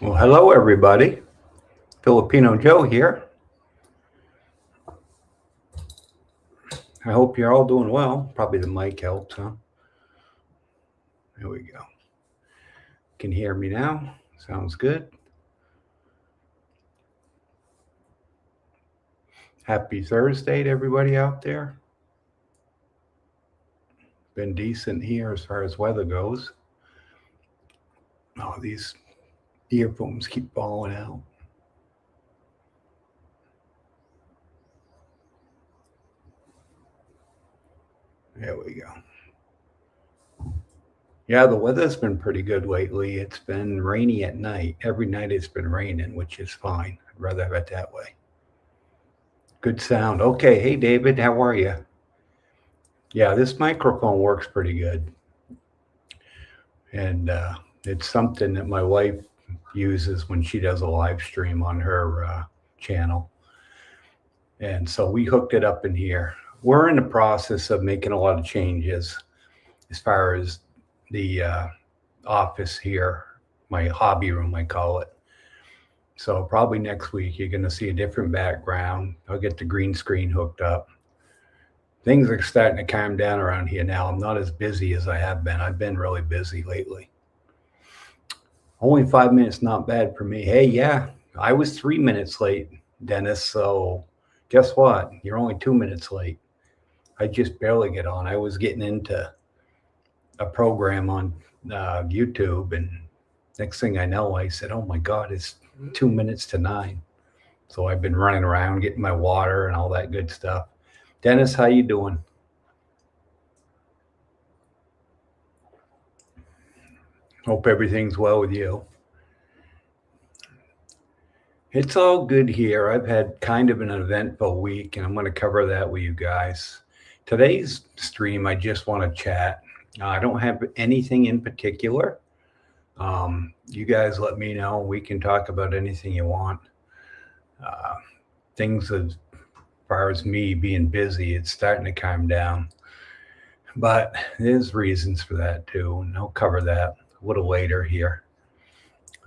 Well, hello, everybody. Filipino Joe here. I hope you're all doing well. Probably the mic helps, huh? There we go. Can hear me now? Sounds good. Happy Thursday to everybody out there. Been decent here as far as weather goes. Oh, these earphones keep falling out. There we go. Yeah, the weather's been pretty good lately. It's been rainy at night. Every night it's been raining, which is fine. I'd rather have it that way. Good sound. Okay. Hey, David, how are you? Yeah, this microphone works pretty good. And it's something that my wife uses when she does a live stream on her channel. And so we hooked it up in here. We're in the process of making a lot of changes as far as the office here, my hobby room, I call it. So probably next week, you're going to see a different background. I'll get the green screen hooked up. Things are starting to calm down around here now. I'm not as busy as I have been. I've been really busy lately. Only 5 minutes, not bad for me. Hey, yeah, I was 3 minutes late, Dennis. So guess what? You're only 2 minutes late. I just barely get on. I was getting into a program on YouTube, and next thing I know, I said, oh my God, it's 2 minutes to 9. So I've been running around getting my water and all that good stuff. Dennis, how you doing? Hope everything's well with you. It's all good here. I've had kind of an eventful week, and I'm going to cover that with you guys. Today's stream, I just want to chat. I don't have anything in particular. You guys let me know. We can talk about anything you want. Things as far as me being busy, it's starting to calm down. But there's reasons for that too, and I'll cover that a little later here.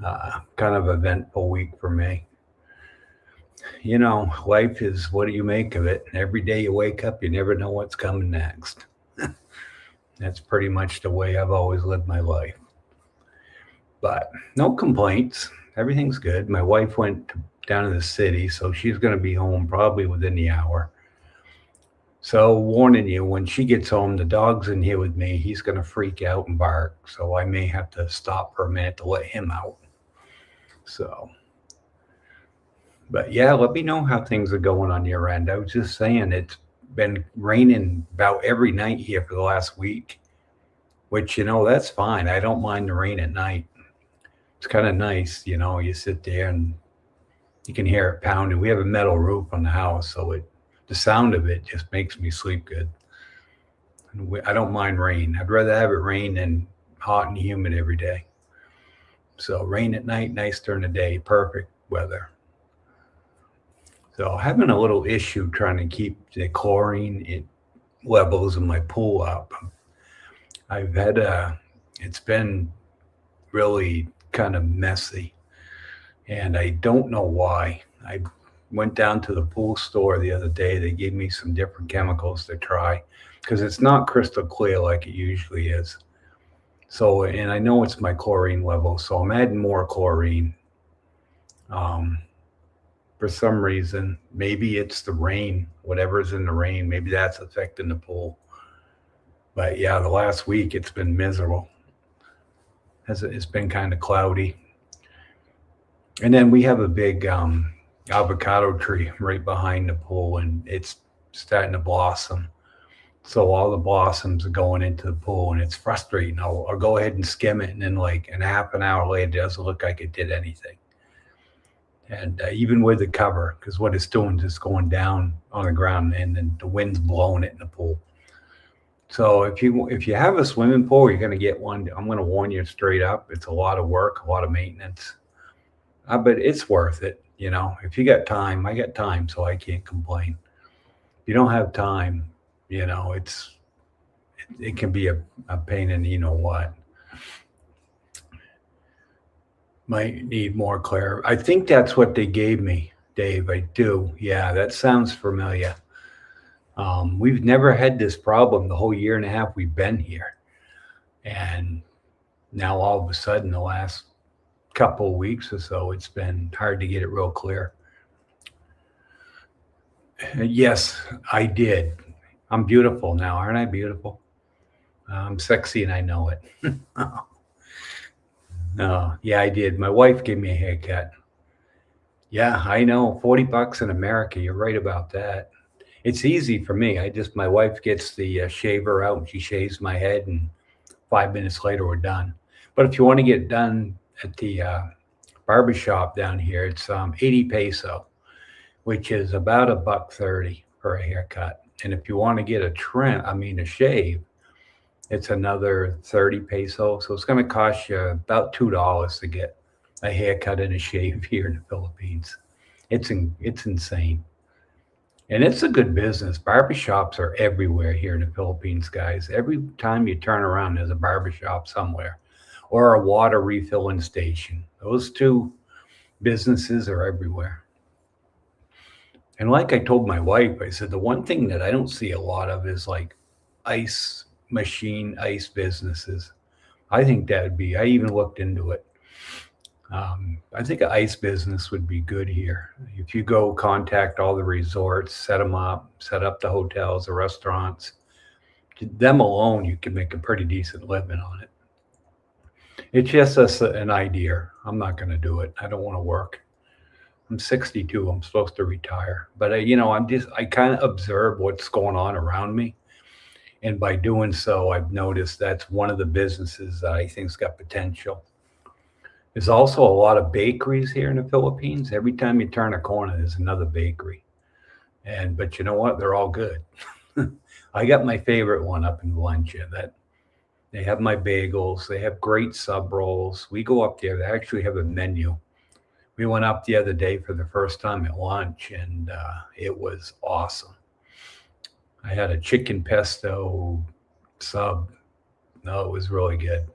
Kind of eventful week for me. You know, life is what do you make of it? Every day you wake up, you never know what's coming next. That's pretty much the way I've always lived my life. But no complaints. Everything's good. My wife went down to the city, so she's going to be home probably within the hour. So warning you, when she gets home, the dog's in here with me. He's going to freak out and bark. So I may have to stop for a minute to let him out. So, but yeah, let me know how things are going on your end. I was just saying it's been raining about every night here for the last week, which, that's fine. I don't mind the rain at night. It's kind of nice, you sit there and you can hear it pounding. We have a metal roof on the house, so the sound of it just makes me sleep good. I don't mind rain. I'd rather have it rain than hot and humid every day. So rain at night, nice during the day, perfect weather. So having a little issue trying to keep the chlorine levels in my pool up. I've had it's been really kind of messy, and I don't know why. I went down to the pool store the other day. They gave me some different chemicals to try because it's not crystal clear like it usually is. So, and I know it's my chlorine level, so I'm adding more chlorine. For some reason, maybe it's the rain, whatever's in the rain, maybe that's affecting the pool. But yeah, the last week it's been miserable. It's been kind of cloudy. And then we have a big avocado tree right behind the pool, and it's starting to blossom. So all the blossoms are going into the pool, and it's frustrating. I'll go ahead and skim it, and then like a half an hour later, it doesn't look like it did anything. And even with the cover, because what it's doing is just going down on the ground, and then the wind's blowing it in the pool. So if you have a swimming pool, you're going to get one. I'm going to warn you straight up. It's a lot of work, a lot of maintenance, but it's worth it. If you got time, I got time, so I can't complain. If you don't have time, it can be a pain in what. Might need more clear. I think that's what they gave me, Dave. I do. Yeah, that sounds familiar. We've never had this problem the whole year and a half we've been here. And now all of a sudden, the last couple of weeks or so, it's been hard to get it real clear. Yes, I did. I'm beautiful now, aren't I beautiful? I'm sexy and I know it. No, yeah, I did. My wife gave me a haircut. Yeah, I know. 40 bucks in America. You're right about that. It's easy for me. My wife gets the shaver out and she shaves my head, and 5 minutes later we're done. But if you want to get done at the barbershop down here, it's 80 peso, which is about a buck 30 for a haircut. And if you want to get a shave, it's another 30 peso. So it's going to cost you about $2 to get a haircut and a shave here in the Philippines. It's insane. And it's a good business. Barbershops are everywhere here in the Philippines, guys. Every time you turn around, there's a barbershop somewhere or a water refilling station. Those two businesses are everywhere. And like I told my wife, I said, the one thing that I don't see a lot of is like ice businesses. I think I even looked into it. I think an ice business would be good here. If you go contact all the resorts, set them up, set up the hotels, the restaurants, them alone, you can make a pretty decent living on it. It's just an idea. I'm not going to do it. I don't want to work. I'm 62. I'm supposed to retire, but I kind of observe what's going on around me, and by doing so, I've noticed that's one of the businesses that I think's got potential. There's also a lot of bakeries here in the Philippines. Every time you turn a corner, there's another bakery. But you know what? They're all good. I got my favorite one up in Valencia. That they have my bagels. They have great sub rolls. We go up there. They actually have a menu. We went up the other day for the first time at lunch, and it was awesome. I had a chicken pesto sub. No, it was really good.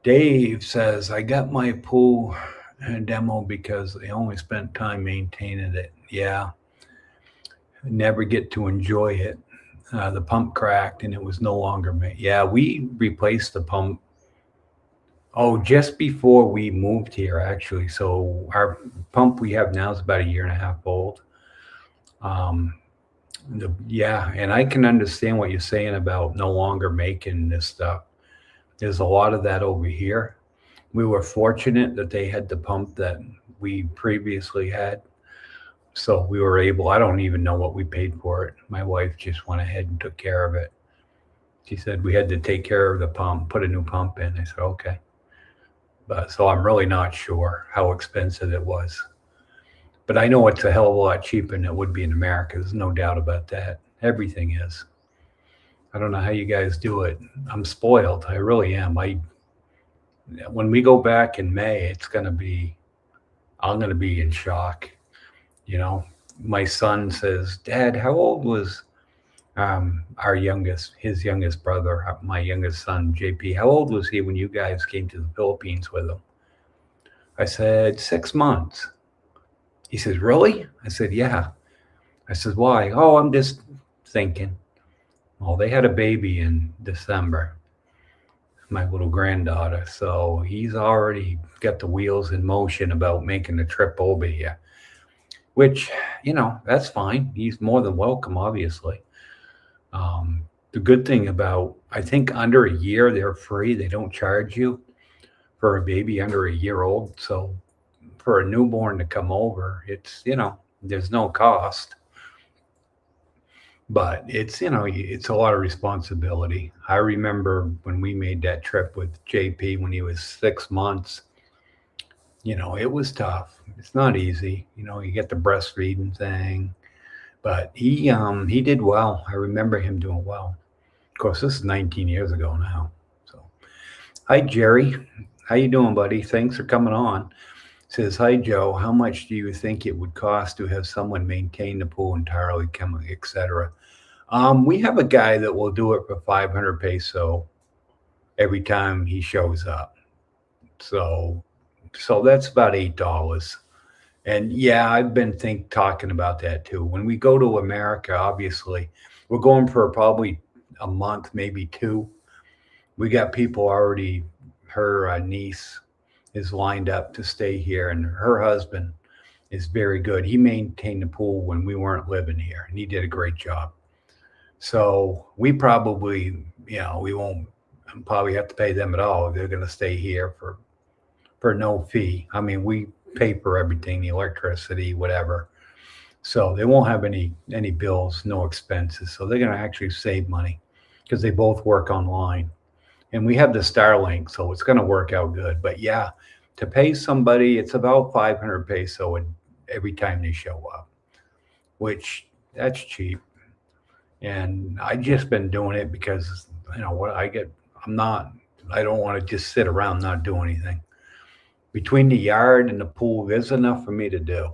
Dave says, I got my pool demo because I only spent time maintaining it. Yeah, never get to enjoy it. The pump cracked and it was no longer made. Yeah, we replaced the pump. Oh, just before we moved here, actually. So our pump we have now is about a year and a half old. Yeah, and I can understand what you're saying about no longer making this stuff. There's a lot of that over here. We were fortunate that they had the pump that we previously had. So we were able, I don't even know what we paid for it. My wife just went ahead and took care of it. She said we had to take care of the pump, put a new pump in. I said, okay. But so I'm really not sure how expensive it was. But I know it's a hell of a lot cheaper than it would be in America. There's no doubt about that. Everything is. I don't know how you guys do it. I'm spoiled. I really am. When we go back in May, I'm gonna be in shock. You know, my son says, Dad, how old was his youngest brother, my youngest son, JP? How old was he when you guys came to the Philippines with him? I said, 6 months. He says, really? I said, yeah. I said, why? Oh, I'm just thinking. Well, they had a baby in December, my little granddaughter. So he's already got the wheels in motion about making the trip over here, which, that's fine. He's more than welcome, obviously. The good thing about, I think under a year, they're free. They don't charge you for a baby under a year old. So for a newborn to come over, there's no cost. But it's a lot of responsibility. I remember when we made that trip with JP when he was 6 months, it was tough. It's not easy. You get the breastfeeding thing, but he did well. I remember him doing well. Of course, this is 19 years ago now. So, hi, Jerry. How you doing, buddy? Thanks for coming on. Says, hi, Joe. How much do you think it would cost to have someone maintain the pool entirely, etc.? We have a guy that will do it for 500 peso every time he shows up. So So that's about $8. And yeah, I've been talking about that too. When we go to America, obviously, we're going for probably a month, maybe two. We got people already. Her niece is lined up to stay here, and her husband is very good. He maintained the pool when we weren't living here, and he did a great job. So we probably, we won't probably have to pay them at all. They're going to stay here for no fee. I mean, we pay for everything, the electricity, whatever. So they won't have any bills, no expenses. So they're going to actually save money because they both work online. And we have the Starlink, so it's going to work out good. But yeah, to pay somebody, it's about 500 peso every time they show up, which that's cheap. And I just been doing it because what I don't want to just sit around not do anything. Between the yard and the pool, there's enough for me to do.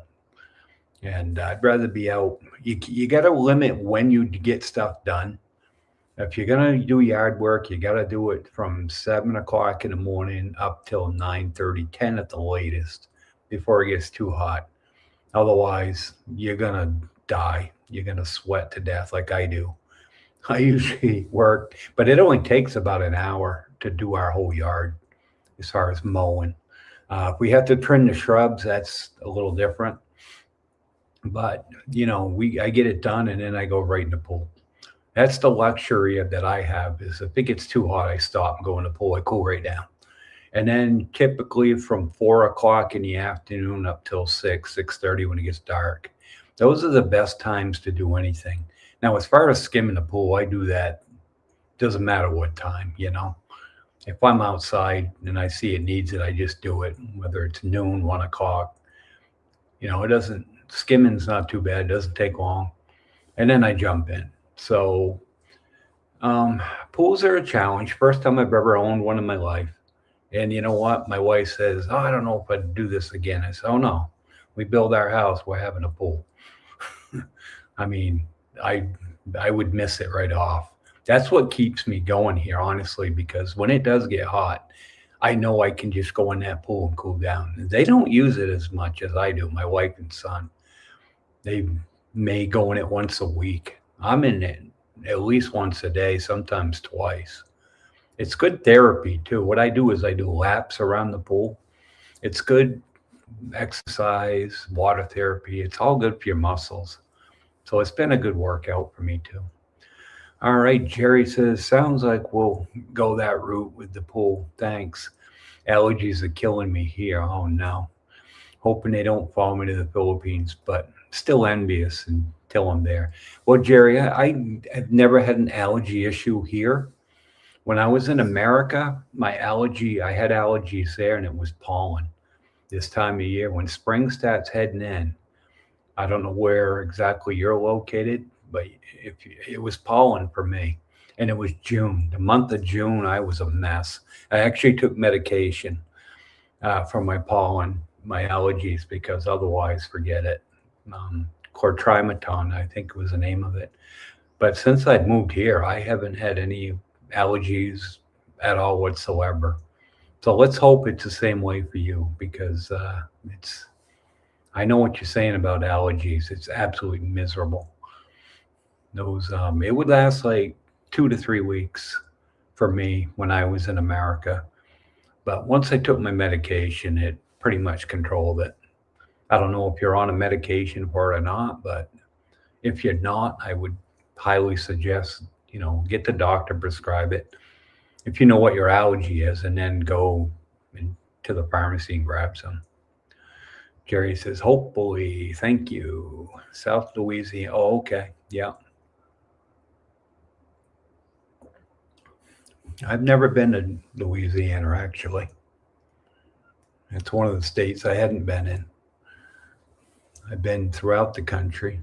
And I'd rather be out. You got to limit when you get stuff done. If you're gonna do yard work, you got to do it from 7 o'clock in the morning up till 9:30, 10 at the latest, before it gets too hot. Otherwise, you're gonna die. You're gonna sweat to death like I do. I usually work, but it only takes about an hour to do our whole yard as far as mowing. If we have to trim the shrubs, that's a little different. But I get it done and then I go right in the pool. That's the luxury that I have is if it gets too hot, I stop and go in the pool. I cool right down. And then typically from 4 o'clock in the afternoon up till 6:30 when it gets dark. Those are the best times to do anything. Now, as far as skimming the pool, I do that. Doesn't matter what time. If I'm outside and I see it needs it, I just do it, whether it's noon, 1 o'clock. It doesn't, skimming's not too bad. It doesn't take long. And then I jump in. So pools are a challenge. First time I've ever owned one in my life. And you know what? My wife says, "Oh, I don't know if I'd do this again." I said, "Oh no, we build our house. We're having a pool." I mean, I would miss it right off. That's what keeps me going here, honestly, because when it does get hot, I know I can just go in that pool and cool down. They don't use it as much as I do, my wife and son. They may go in it once a week. I'm in it at least once a day, sometimes twice. It's good therapy too. What I do is I do laps around the pool. It's good exercise, water therapy. It's all good for your muscles. So it's been a good workout for me too. All right, Jerry says, sounds like we'll go that route with the pool. Thanks. Allergies are killing me here. Oh no. Hoping they don't follow me to the Philippines, but still envious until I'm there. Well, Jerry, I've never had an allergy issue here. When I was in America, I had allergies there, and it was pollen this time of year. When spring starts heading in, I don't know where exactly you're located, but it was pollen for me. And it was June. The month of June, I was a mess. I actually took medication for my pollen, my allergies, because otherwise, forget it. Chlortrimeton, I think was the name of it. But since I've moved here, I haven't had any allergies at all whatsoever. So let's hope it's the same way for you, because I know what you're saying about allergies. It's absolutely miserable. Those it would last like 2 to 3 weeks for me when I was in America. But once I took my medication, it pretty much controlled it. I don't know if you're on a medication for it or not, but if you're not, I would highly suggest, get the doctor, prescribe it. If you know what your allergy is, and then go to the pharmacy and grab some. Jerry says, hopefully, thank you. South Louisiana. Oh, okay. Yeah. I've never been to Louisiana, actually. It's one of the states I hadn't been in. I've been throughout the country.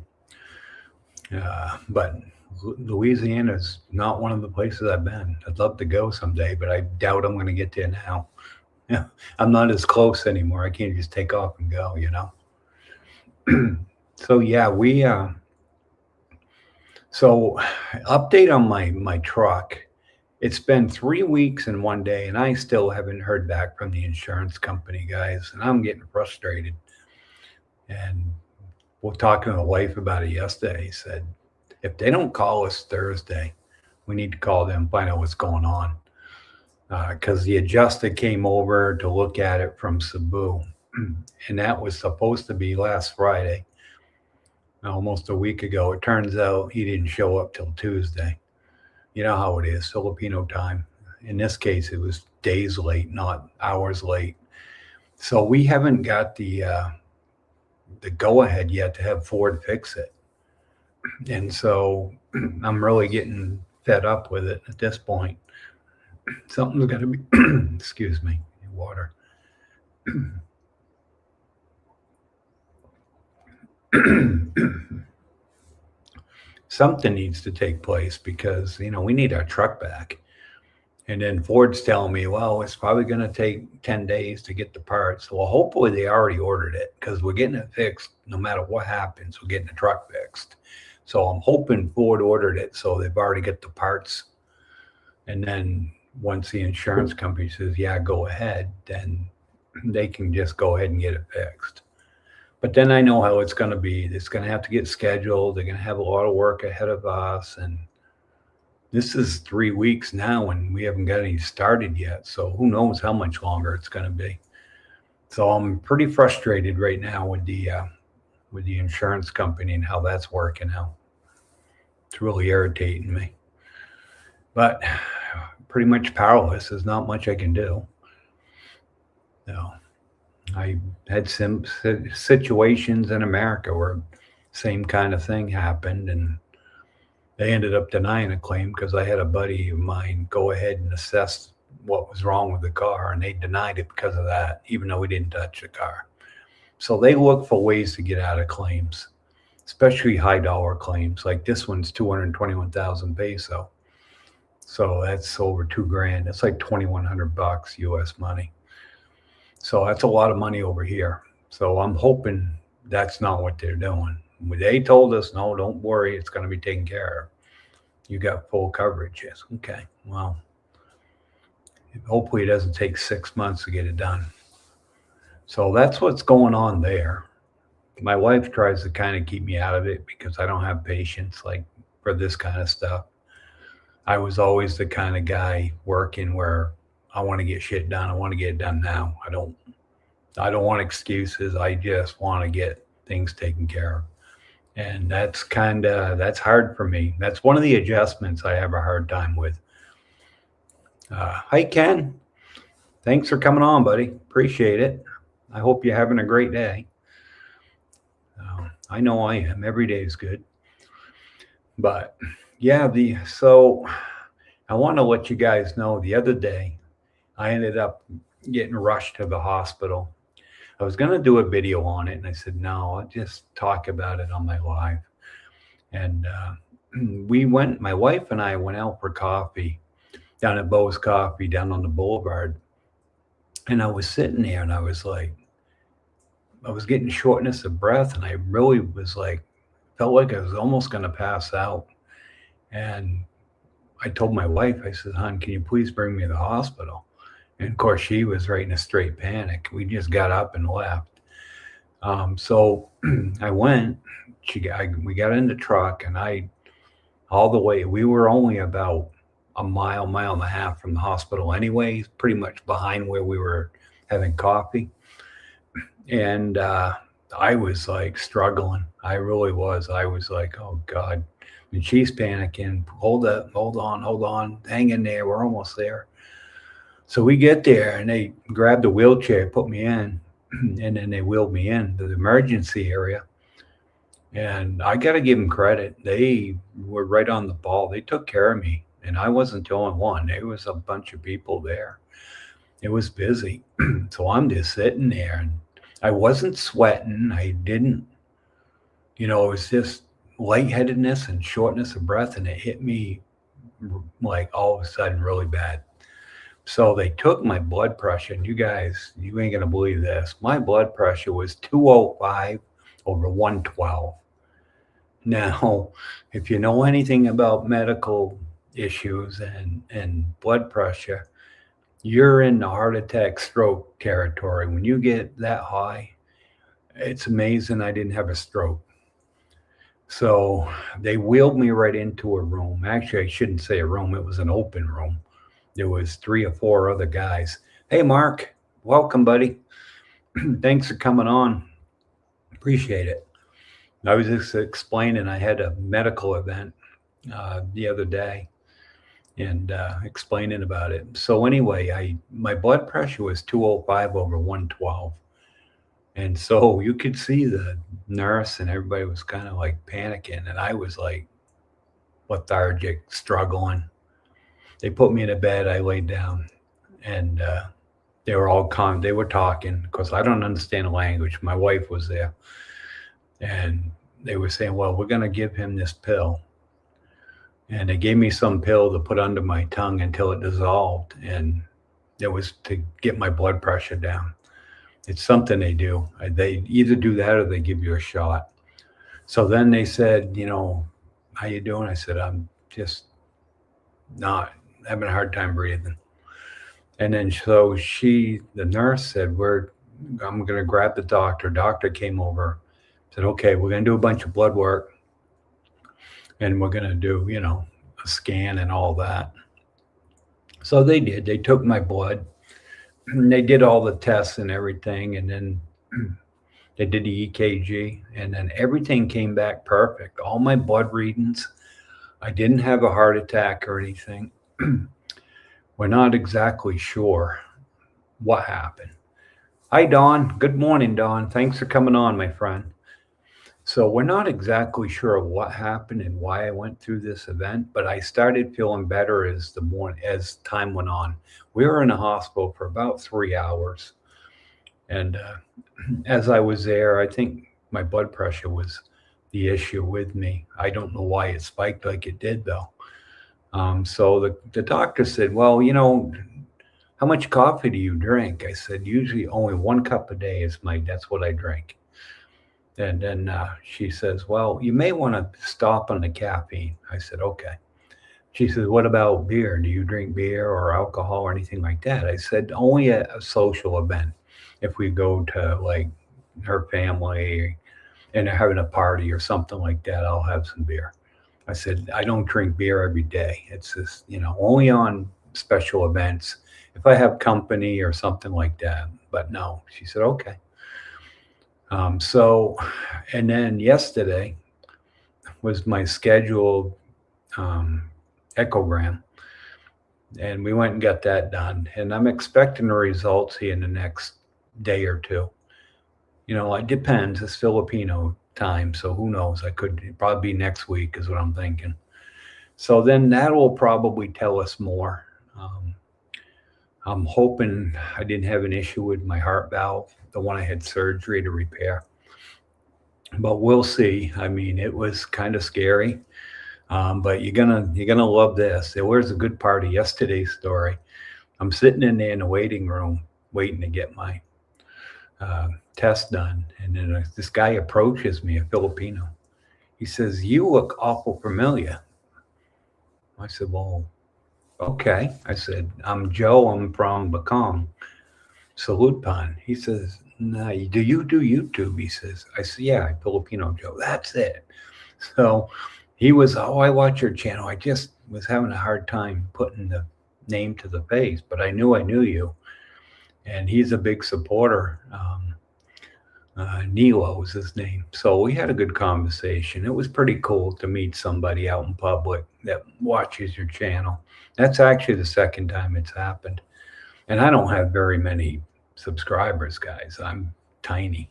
But Louisiana is not one of the places I've been. I'd love to go someday, but I doubt I'm going to get there now. Yeah, I'm not as close anymore. I can't just take off and go, So yeah, so update on my truck. It's been 3 weeks and 1 day, and I still haven't heard back from the insurance company guys, and I'm getting frustrated. And we're talking to the wife about it yesterday. He said, if they don't call us Thursday, we need to call them, find out what's going on. Because the adjuster came over to look at it from Cebu, and that was supposed to be last Friday, almost a week ago. It turns out he didn't show up till Tuesday. You know how it is, Filipino time. In this case, it was days late, not hours late. So we haven't got the go-ahead yet to have Ford fix it. And so I'm really getting fed up with it at this point. Something's got to be, excuse me, water. Something needs to take place because, we need our truck back. And then Ford's telling me, well, it's probably going to take 10 days to get the parts. Well, hopefully they already ordered it because we're getting it fixed. No matter what happens, we're getting the truck fixed. So I'm hoping Ford ordered it so they've already got the parts. And then once the insurance company says, yeah, go ahead, then they can just go ahead and get it fixed. But then I know how it's going to be. It's going to have to get scheduled. They're going to have a lot of work ahead of us. And this is 3 weeks now, and we haven't got any started yet. So who knows how much longer it's going to be. So I'm pretty frustrated right now with the insurance company and how that's working out. It's really irritating me. But pretty much powerless. There's not much I can do. No. I had some situations in America where same kind of thing happened, and they ended up denying a claim because I had a buddy of mine go ahead and assess what was wrong with the car, and they denied it because of that, even though we didn't touch the car. So they look for ways to get out of claims, especially high dollar claims. Like this one's 221,000 peso. So that's over $2,000. That's like $2,100 US money. So that's a lot of money over here. So I'm hoping that's not what they're doing. They told us, no, don't worry, it's going to be taken care of. You got full coverage. Yes. Okay. Well, hopefully it doesn't take 6 months to get it done. So that's what's going on there. My wife tries to kind of keep me out of it because I don't have patience like for this kind of stuff. I was always the kind of guy working where I want to get shit done. I want to get it done now. I don't want excuses. I just want to get things taken care of. And that's hard for me. That's one of the adjustments I have a hard time with. Hi, Ken. Thanks for coming on, buddy. Appreciate it. I hope you're having a great day. I know I am. Every day is good. But yeah, so I want to let you guys know the other day, I ended up getting rushed to the hospital. I was going to do a video on it, and I said, no, I'll just talk about it on my live. And my wife and I went out for coffee down at Bo's Coffee down on the boulevard. And I was sitting there, and I was getting shortness of breath, and I really was felt like I was almost going to pass out. And I told my wife, I said, hon, can you please bring me to the hospital? And of course, she was right in a straight panic. We just got up and left. So I went. We got in the truck, and all the way. We were only about a mile and a half from the hospital, anyway. Pretty much behind where we were having coffee. And I was struggling. I really was. I was like, oh God. And she's panicking. Hold on. Hang in there. We're almost there. So we get there, and they grabbed a wheelchair, put me in, and then they wheeled me in to the emergency area. And I got to give them credit. They were right on the ball. They took care of me, and I wasn't the only one. There was a bunch of people there. It was busy. So I'm just sitting there, and I wasn't sweating. I didn't, it was just lightheadedness and shortness of breath, and it hit me all of a sudden really bad. So they took my blood pressure, and you guys, you ain't going to believe this. My blood pressure was 205 over 112. Now, if you know anything about medical issues and blood pressure, you're in the heart attack stroke territory. When you get that high, it's amazing I didn't have a stroke. So they wheeled me right into a room. Actually, I shouldn't say a room, it was an open room. There was 3 or 4 other guys. Hey, Mark, welcome, buddy. Thanks for coming on. Appreciate it. I was just explaining I had a medical event the other day and explaining about it. So anyway, my blood pressure was 205 over 112. And so you could see the nurse and everybody was kind of like panicking. And I was like lethargic, struggling. They put me in a bed. I laid down and they were all calm. They were talking because I don't understand the language. My wife was there. And they were saying, well, we're going to give him this pill. And they gave me some pill to put under my tongue until it dissolved. And it was to get my blood pressure down. It's something they do. They either do that or they give you a shot. So then they said, how you doing? I said, I'm just not having a hard time breathing. And then so the nurse said, I'm going to grab the doctor. Doctor came over, said, okay, we're going to do a bunch of blood work. And we're going to do, a scan and all that. So they did. They took my blood. They did all the tests and everything. And then they did the EKG. And then everything came back perfect. All my blood readings. I didn't have a heart attack or anything. We're not exactly sure what happened. Hi, Dawn. Good morning, Dawn. Thanks for coming on, my friend. So we're not exactly sure what happened and why I went through this event, but I started feeling better as time went on. We were in the hospital for about 3 hours. And as I was there, I think my blood pressure was the issue with me. I don't know why it spiked like it did, though. So the doctor said, well, how much coffee do you drink? I said, usually only 1 cup a day that's what I drink. And then she says, well, you may want to stop on the caffeine. I said, okay. She says, what about beer? Do you drink beer or alcohol or anything like that? I said, only at a social event. If we go to like her family and they're having a party or something like that, I'll have some beer. I said, I don't drink beer every day. It's just, only on special events. If I have company or something like that. But no, she said, okay. And then yesterday was my scheduled echogram. And we went and got that done. And I'm expecting the results here in the next day or two. It depends. It's Filipino time, so who knows? It'd probably be next week is what I'm thinking. So then that will probably tell us more. I'm hoping I didn't have an issue with my heart valve, the one I had surgery to repair. But we'll see. I mean, it was kind of scary. But you're gonna love this. There was a good part of yesterday's story. I'm sitting in there in the waiting room waiting to get my test done. And then this guy approaches me, a Filipino. He says, you look awful familiar. I said, well, okay. I said, I'm Joe. I'm from Bacong, Salutpan. He says, nah, do you do YouTube? He says, I said, yeah, Filipino Joe. That's it. So he was, I watch your channel. I just was having a hard time putting the name to the face, but I knew you. And he's a big supporter. Nilo was his name. So we had a good conversation. It was pretty cool to meet somebody out in public that watches your channel. That's actually the second time it's happened. And I don't have very many subscribers, guys. I'm tiny.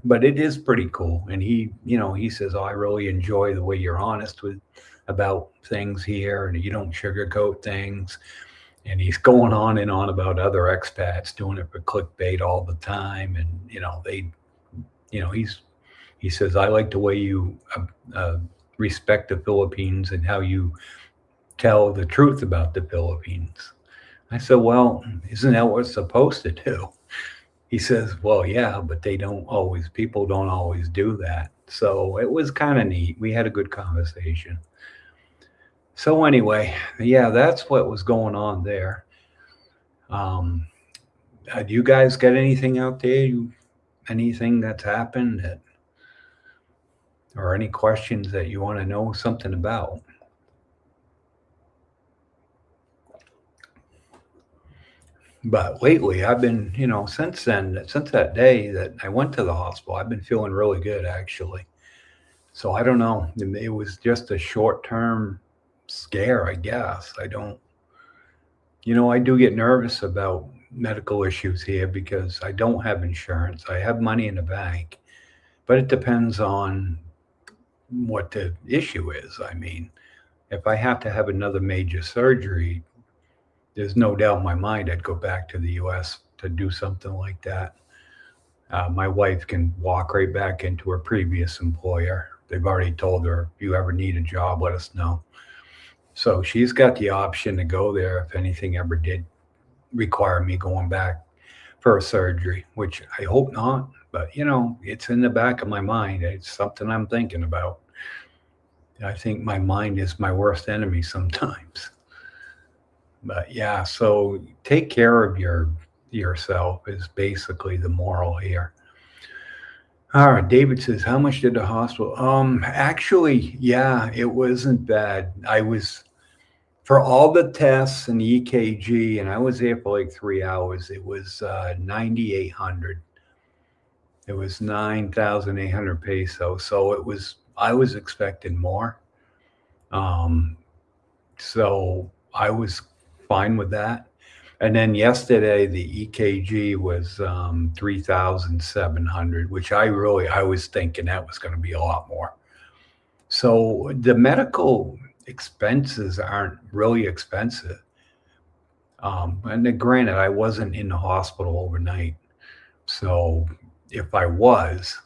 But it is pretty cool. And he says, I really enjoy the way you're honest about things here and you don't sugarcoat things. And he's going on and on about other expats doing it for clickbait all the time. And, he says, I like the way you respect the Philippines and how you tell the truth about the Philippines. I said, well, isn't that what it's supposed to do? He says, well, yeah, but people don't always do that. So it was kind of neat. We had a good conversation. So anyway, yeah, that's what was going on there. Um, do you guys get anything out there? Anything that's happened that, or any questions that you want to know something about? But lately, I've been, since then, since that day that I went to the hospital, I've been feeling really good actually. So I don't know. It was just a short term scare, I guess. I don't, I do get nervous about medical issues here because I don't have insurance. I have money in the bank, but it depends on what the issue is. I mean, if I have to have another major surgery, there's no doubt in my mind I'd go back to the US to do something like that. My wife can walk right back into her previous employer. They've already told her, if you ever need a job, let us know. So she's got the option to go there if anything ever did require me going back for a surgery, which I hope not. But, it's in the back of my mind. It's something I'm thinking about. I think my mind is my worst enemy sometimes. But yeah, so take care of yourself is basically the moral here. All right, David says, how much did the hospital? Actually, yeah, it wasn't bad. I was for all the tests and the EKG, and I was there for like 3 hours. It was 9,800. It was 9,800 pesos. So I was expecting more. So I was fine with that. And then yesterday, the EKG was 3,700, which I was thinking that was going to be a lot more. So the medical expenses aren't really expensive. And then granted, I wasn't in the hospital overnight. So if I was,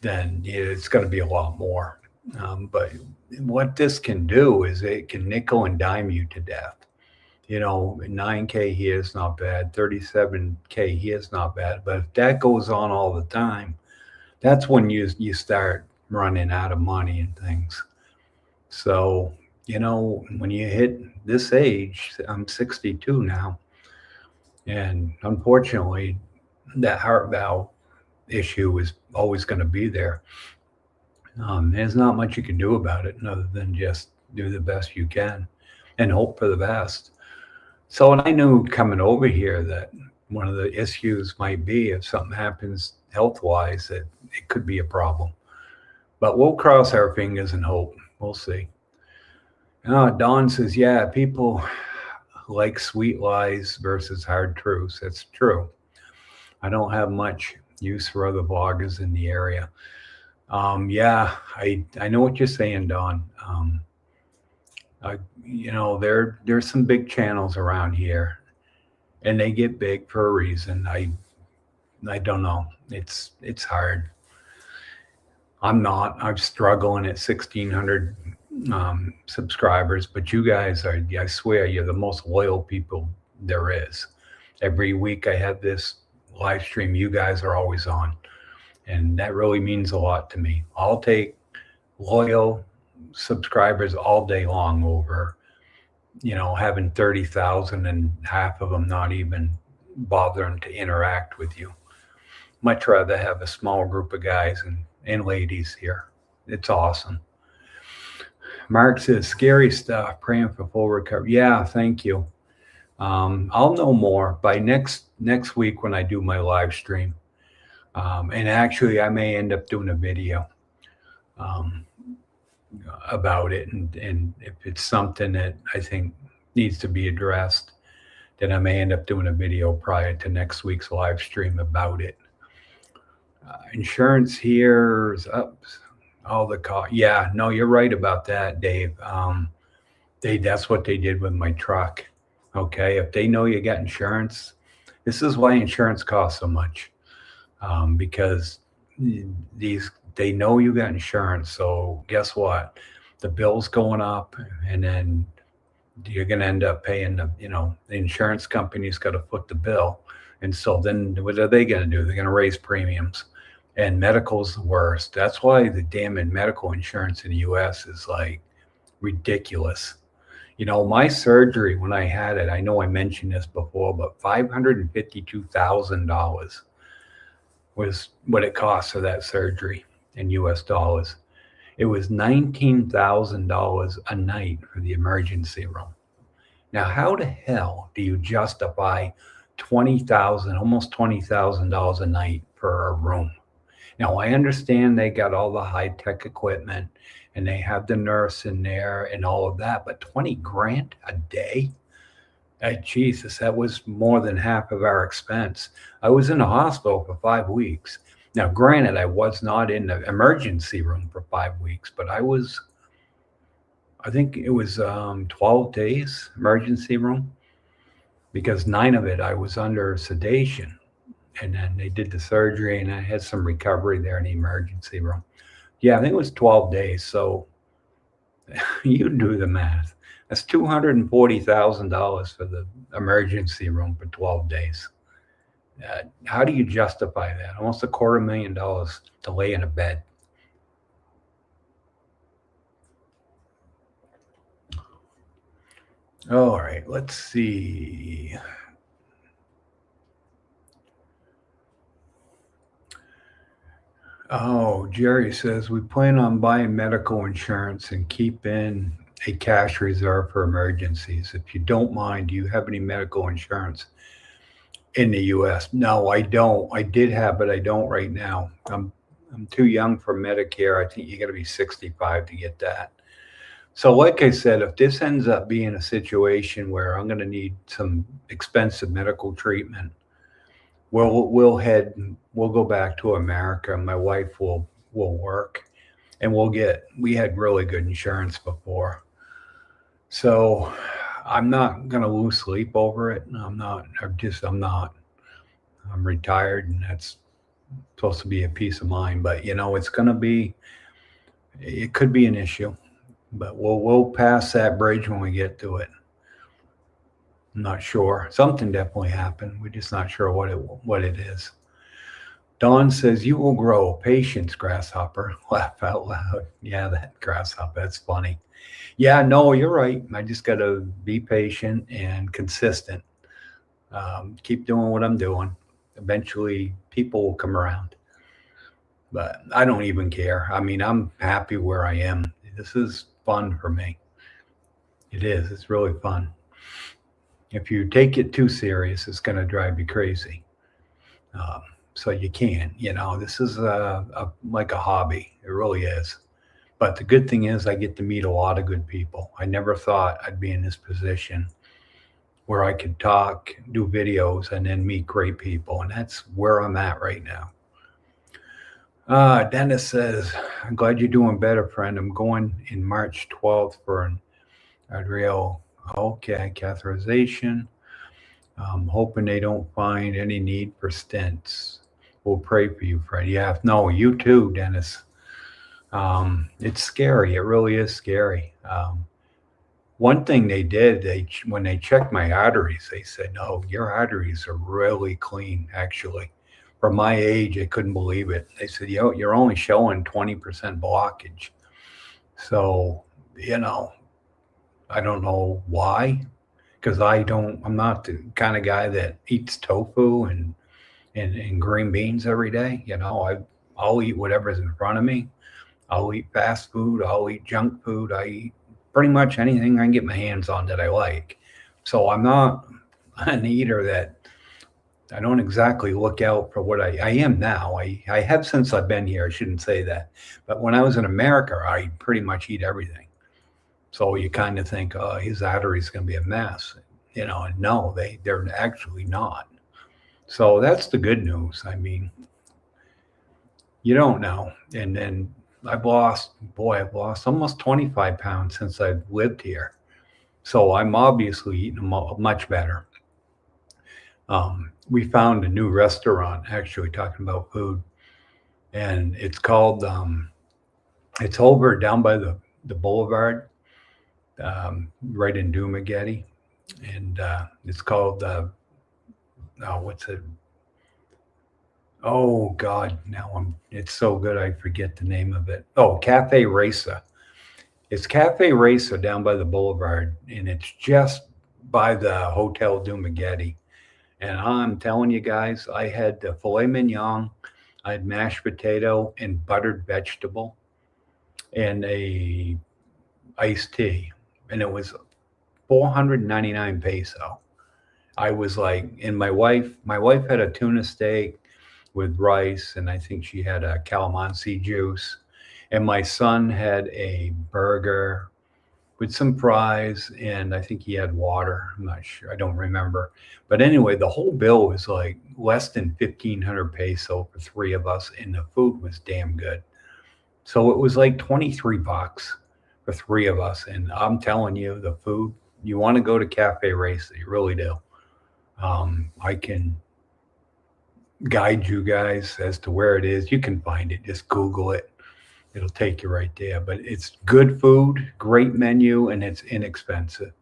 then it's going to be a lot more. But what this can do is it can nickel and dime you to death. 9K here is not bad, 37K here is not bad. But if that goes on all the time, that's when you start running out of money and things. So, when you hit this age, I'm 62 now, and unfortunately, that heart valve issue is always going to be there. There's not much you can do about it other than just do the best you can and hope for the best. So, and I knew coming over here that one of the issues might be if something happens health-wise, that it could be a problem. But we'll cross our fingers and hope. We'll see. Don says, yeah, people like sweet lies versus hard truths. That's true. I don't have much use for other bloggers in the area. Yeah, I know what you're saying, Don. There's some big channels around here, and they get big for a reason. I don't know. It's hard. I'm struggling at 1,600 subscribers, but you guys are, I swear, you're the most loyal people there is. Every week I have this live stream, you guys are always on. And that really means a lot to me. I'll take loyal subscribers all day long over, having 30,000 and half of them not even bothering to interact with you. Much rather have a small group of guys and ladies here. It's awesome. Mark says, scary stuff, praying for full recovery. Yeah, thank you. I'll know more by next week when I do my live stream. And actually, I may end up doing a video about it. And if it's something that I think needs to be addressed, then I may end up doing a video prior to next week's live stream about it. Insurance here is up. All the cost. Yeah, no, you're right about that, Dave. That's what they did with my truck. Okay, if they know you got insurance, this is why insurance costs so much. Because they know you got insurance. So guess what? The bill's going up, and then you're going to end up paying the insurance company's got to foot the bill. And so then what are they going to do? They're going to raise premiums, and medical's the worst. That's why the damn medical insurance in the US is like ridiculous. You know, my surgery when I had it, I know I mentioned this before, but $552,000 was what it cost for that surgery in US dollars. It was $19,000 a night for the emergency room. Now, how the hell do you justify almost $20,000 a night for a room? Now, I understand they got all the high tech equipment and they have the nurse in there and all of that, but 20 grand a day? Jesus, that was more than half of our expense. I was in the hospital for 5 weeks. Now, granted, I was not in the emergency room for 5 weeks, but I think it was 12 days emergency room because 9 of it I was under sedation. And then they did the surgery and I had some recovery there in the emergency room. Yeah, I think it was 12 days. So you do the math. That's $240,000 for the emergency room for 12 days. How do you justify that? Almost $250,000 to lay in a bed. All right, let's see. Oh, Jerry says we plan on buying medical insurance and keep in a cash reserve for emergencies. If you don't mind, do you have any medical insurance in the US? No, I don't. I did have, but I don't right now. I'm too young for Medicare. I think you got to be 65 to get that. So, like I said, if this ends up being a situation where I'm going to need some expensive medical treatment, we'll go back to America. My wife will work, and we had really good insurance before. So I'm not gonna lose sleep over it. I'm not. I'm retired, and that's supposed to be a peace of mind. But it could be an issue. But we'll pass that bridge when we get to it. I'm not sure. Something definitely happened. We're just not sure what it is. Dawn says, you will grow. Patience, grasshopper. Laugh out loud. Yeah, that grasshopper. That's funny. Yeah, no, you're right. I just got to be patient and consistent. Keep doing what I'm doing. Eventually, people will come around. But I don't even care. I mean, I'm happy where I am. This is fun for me. It is. It's really fun. If you take it too serious, it's going to drive you crazy. So you can't. This is like a hobby. It really is. But the good thing is I get to meet a lot of good people. I never thought I'd be in this position where I could talk, do videos, and then meet great people. And that's where I'm at right now. Dennis says, I'm glad you're doing better, friend. I'm going in March 12th for an adrenal catheterization. I'm hoping they don't find any need for stents. We'll pray for you, Fred. Yeah, no, you too, Dennis. It's scary. It really is scary. One thing they did, when they checked my arteries, they said, no, your arteries are really clean, actually. For my age, I couldn't believe it. They said, you're only showing 20% blockage. So, I don't know why, because I'm not the kind of guy that eats tofu and green beans every day. I'll eat whatever's in front of me. I'll eat fast food. I'll eat junk food. I eat pretty much anything I can get my hands on that I like. So I'm not an eater that I don't exactly look out for what I am now. I have since I've been here. I shouldn't say that. But when I was in America, I pretty much eat everything. So you kind of think, oh, his artery's going to be a mess. And no, they're actually not. So that's the good news. I mean, you don't know. And then I've lost almost 25 pounds since I've lived here. So I'm obviously eating much better. We found a new restaurant, actually, talking about food. And it's called, it's over down by the boulevard, right in Dumageddon. And it's called, what's it? Oh God, it's so good I forget the name of it. Oh, Cafe Racer. It's Cafe Racer down by the boulevard, and it's just by the Hotel Dumagetti. And I'm telling you guys, I had the filet mignon, I had mashed potato and buttered vegetable, and a iced tea, and it was 499 peso. I was like, and my wife had a tuna steak with rice, and I think she had a calamansi juice, and my son had a burger with some fries, and I think he had water. I'm not sure. I don't remember. But anyway, the whole bill was like less than 1,500 peso for three of us, and the food was damn good. So it was like 23 bucks for three of us. And I'm telling you, the food, you want to go to Cafe Race, you really do. I can guide you guys as to where it is. You can find it. Just Google it. It'll take you right there. But it's good food, great menu, and it's inexpensive.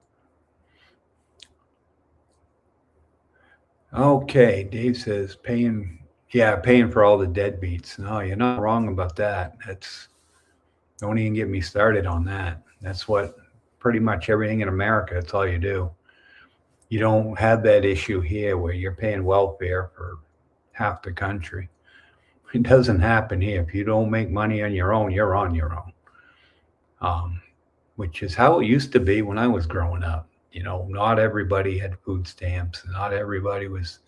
Okay, Dave says paying for all the deadbeats. No, you're not wrong about that. That's don't even get me started on that. That's what pretty much everything in America, that's all you do. You don't have that issue here where you're paying welfare for half the country. It doesn't happen here. If you don't make money on your own, you're on your own. Um, which is how it used to be when I was growing up. Not everybody had food stamps. Not everybody was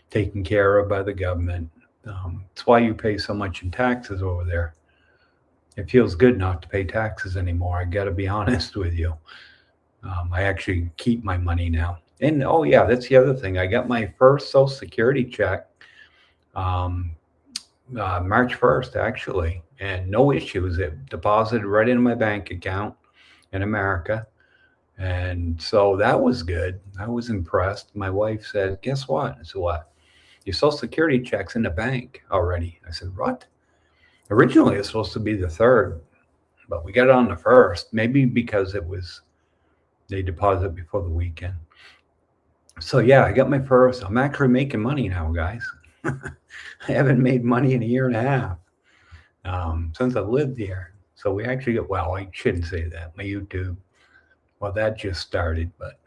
taken care of by the government. It's why you pay so much in taxes over there. It feels good not to pay taxes anymore. I got to be honest with you. I actually keep my money now. And oh yeah, that's the other thing. I got my first Social Security check um, March 1st, actually, and no issues. It deposited right into my bank account in America. And so that was good. I was impressed. My wife said, "Guess what?" I said, "What?" "Your Social Security check's in the bank already." I said, "What?" Originally, it's supposed to be the third, but we got it on the first. Maybe because they deposited before the weekend. So yeah, I got my first. I'm actually making money now, guys. I haven't made money in a year and a half since I've lived here. So we actually get, well, I shouldn't say that. My YouTube, well, that just started, but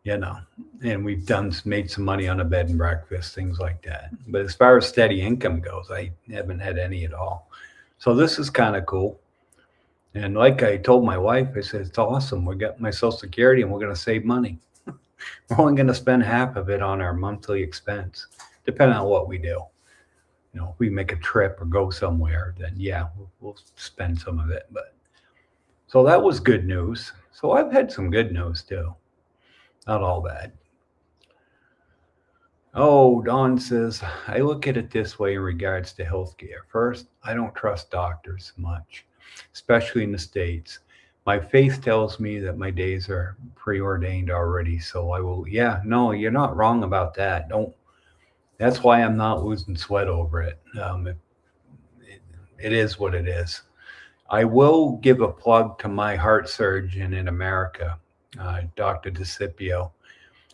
you know, and we've made some money on a bed and breakfast, things like that. But as far as steady income goes, I haven't had any at all. So this is kind of cool. And like I told my wife, I said, it's awesome. We got my Social Security and we're going to save money. We're only going to spend half of it on our monthly expense, depending on what we do. If we make a trip or go somewhere, then yeah, we'll spend some of it. But so that was good news. So I've had some good news too. Not all bad. Oh, Don says, I look at it this way in regards to healthcare. First, I don't trust doctors much, especially in the States. My faith tells me that my days are preordained already. So I will, yeah, no, you're not wrong about that. Don't, that's why I'm not losing sweat over it. It is what it is. I will give a plug to my heart surgeon in America, Dr. DeCipio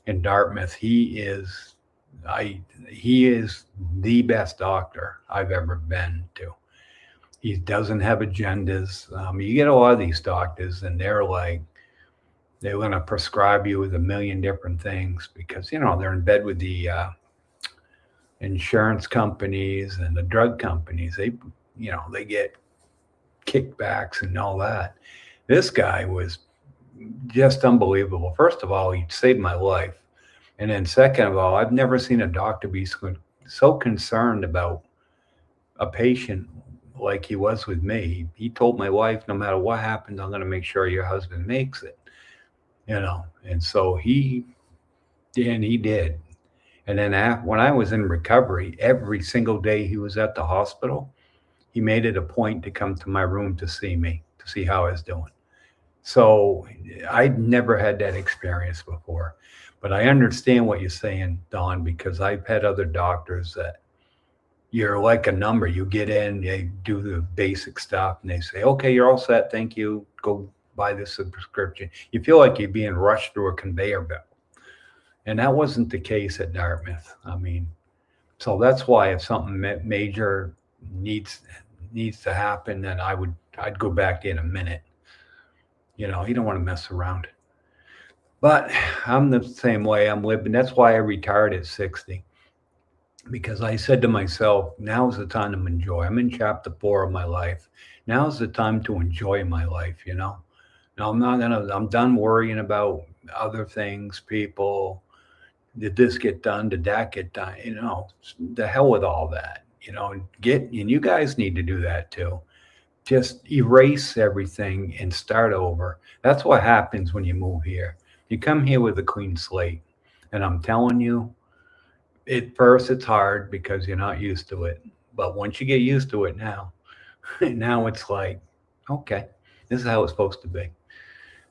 in Dartmouth. He is the best doctor I've ever been to. He doesn't have agendas. You get a lot of these doctors, and they're going to prescribe you with a million different things because they're in bed with the insurance companies and the drug companies. They get kickbacks and all that. This guy was just unbelievable. First of all, he saved my life. And then second of all, I've never seen a doctor be so concerned about a patient like he was with me. He told my wife, no matter what happens, I'm going to make sure your husband makes it, And so he did. And then when I was in recovery, every single day he was at the hospital, he made it a point to come to my room to see me, to see how I was doing. So I'd never had that experience before. But I understand what you're saying, Don, because I've had other doctors that you're like a number. You get in, they do the basic stuff, and they say, okay, you're all set. Thank you. Go buy this prescription. You feel like you're being rushed through a conveyor belt. And that wasn't the case at Dartmouth. So that's why if something major needs to happen, then I'd go back in a minute. You know, you don't want to mess around. But I'm the same way. I'm living. That's why I retired at 60, because I said to myself, now's the time to enjoy. I'm in chapter 4 of my life. Now's the time to enjoy my life, you know? Now I'm done worrying about other things, people. Did this get done? Did that get done? You know, the hell with all that. You know, and you guys need to do that too. Just erase everything and start over. That's what happens when you move here. You come here with a clean slate. And I'm telling you, at first it's hard because you're not used to it. But once you get used to it now, now it's like, okay, this is how it's supposed to be.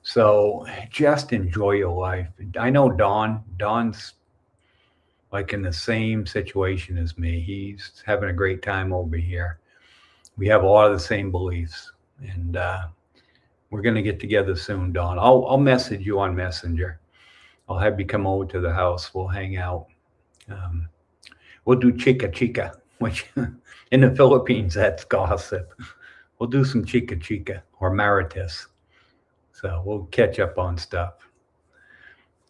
So just enjoy your life. I know Don's like in the same situation as me. He's having a great time over here. We have a lot of the same beliefs, and we're going to get together soon, Don. I'll message you on Messenger. I'll have you come over to the house. We'll hang out. Um, we'll do chica chica, which in the Philippines, that's gossip. We'll do some chica chica or marites. So we'll catch up on stuff.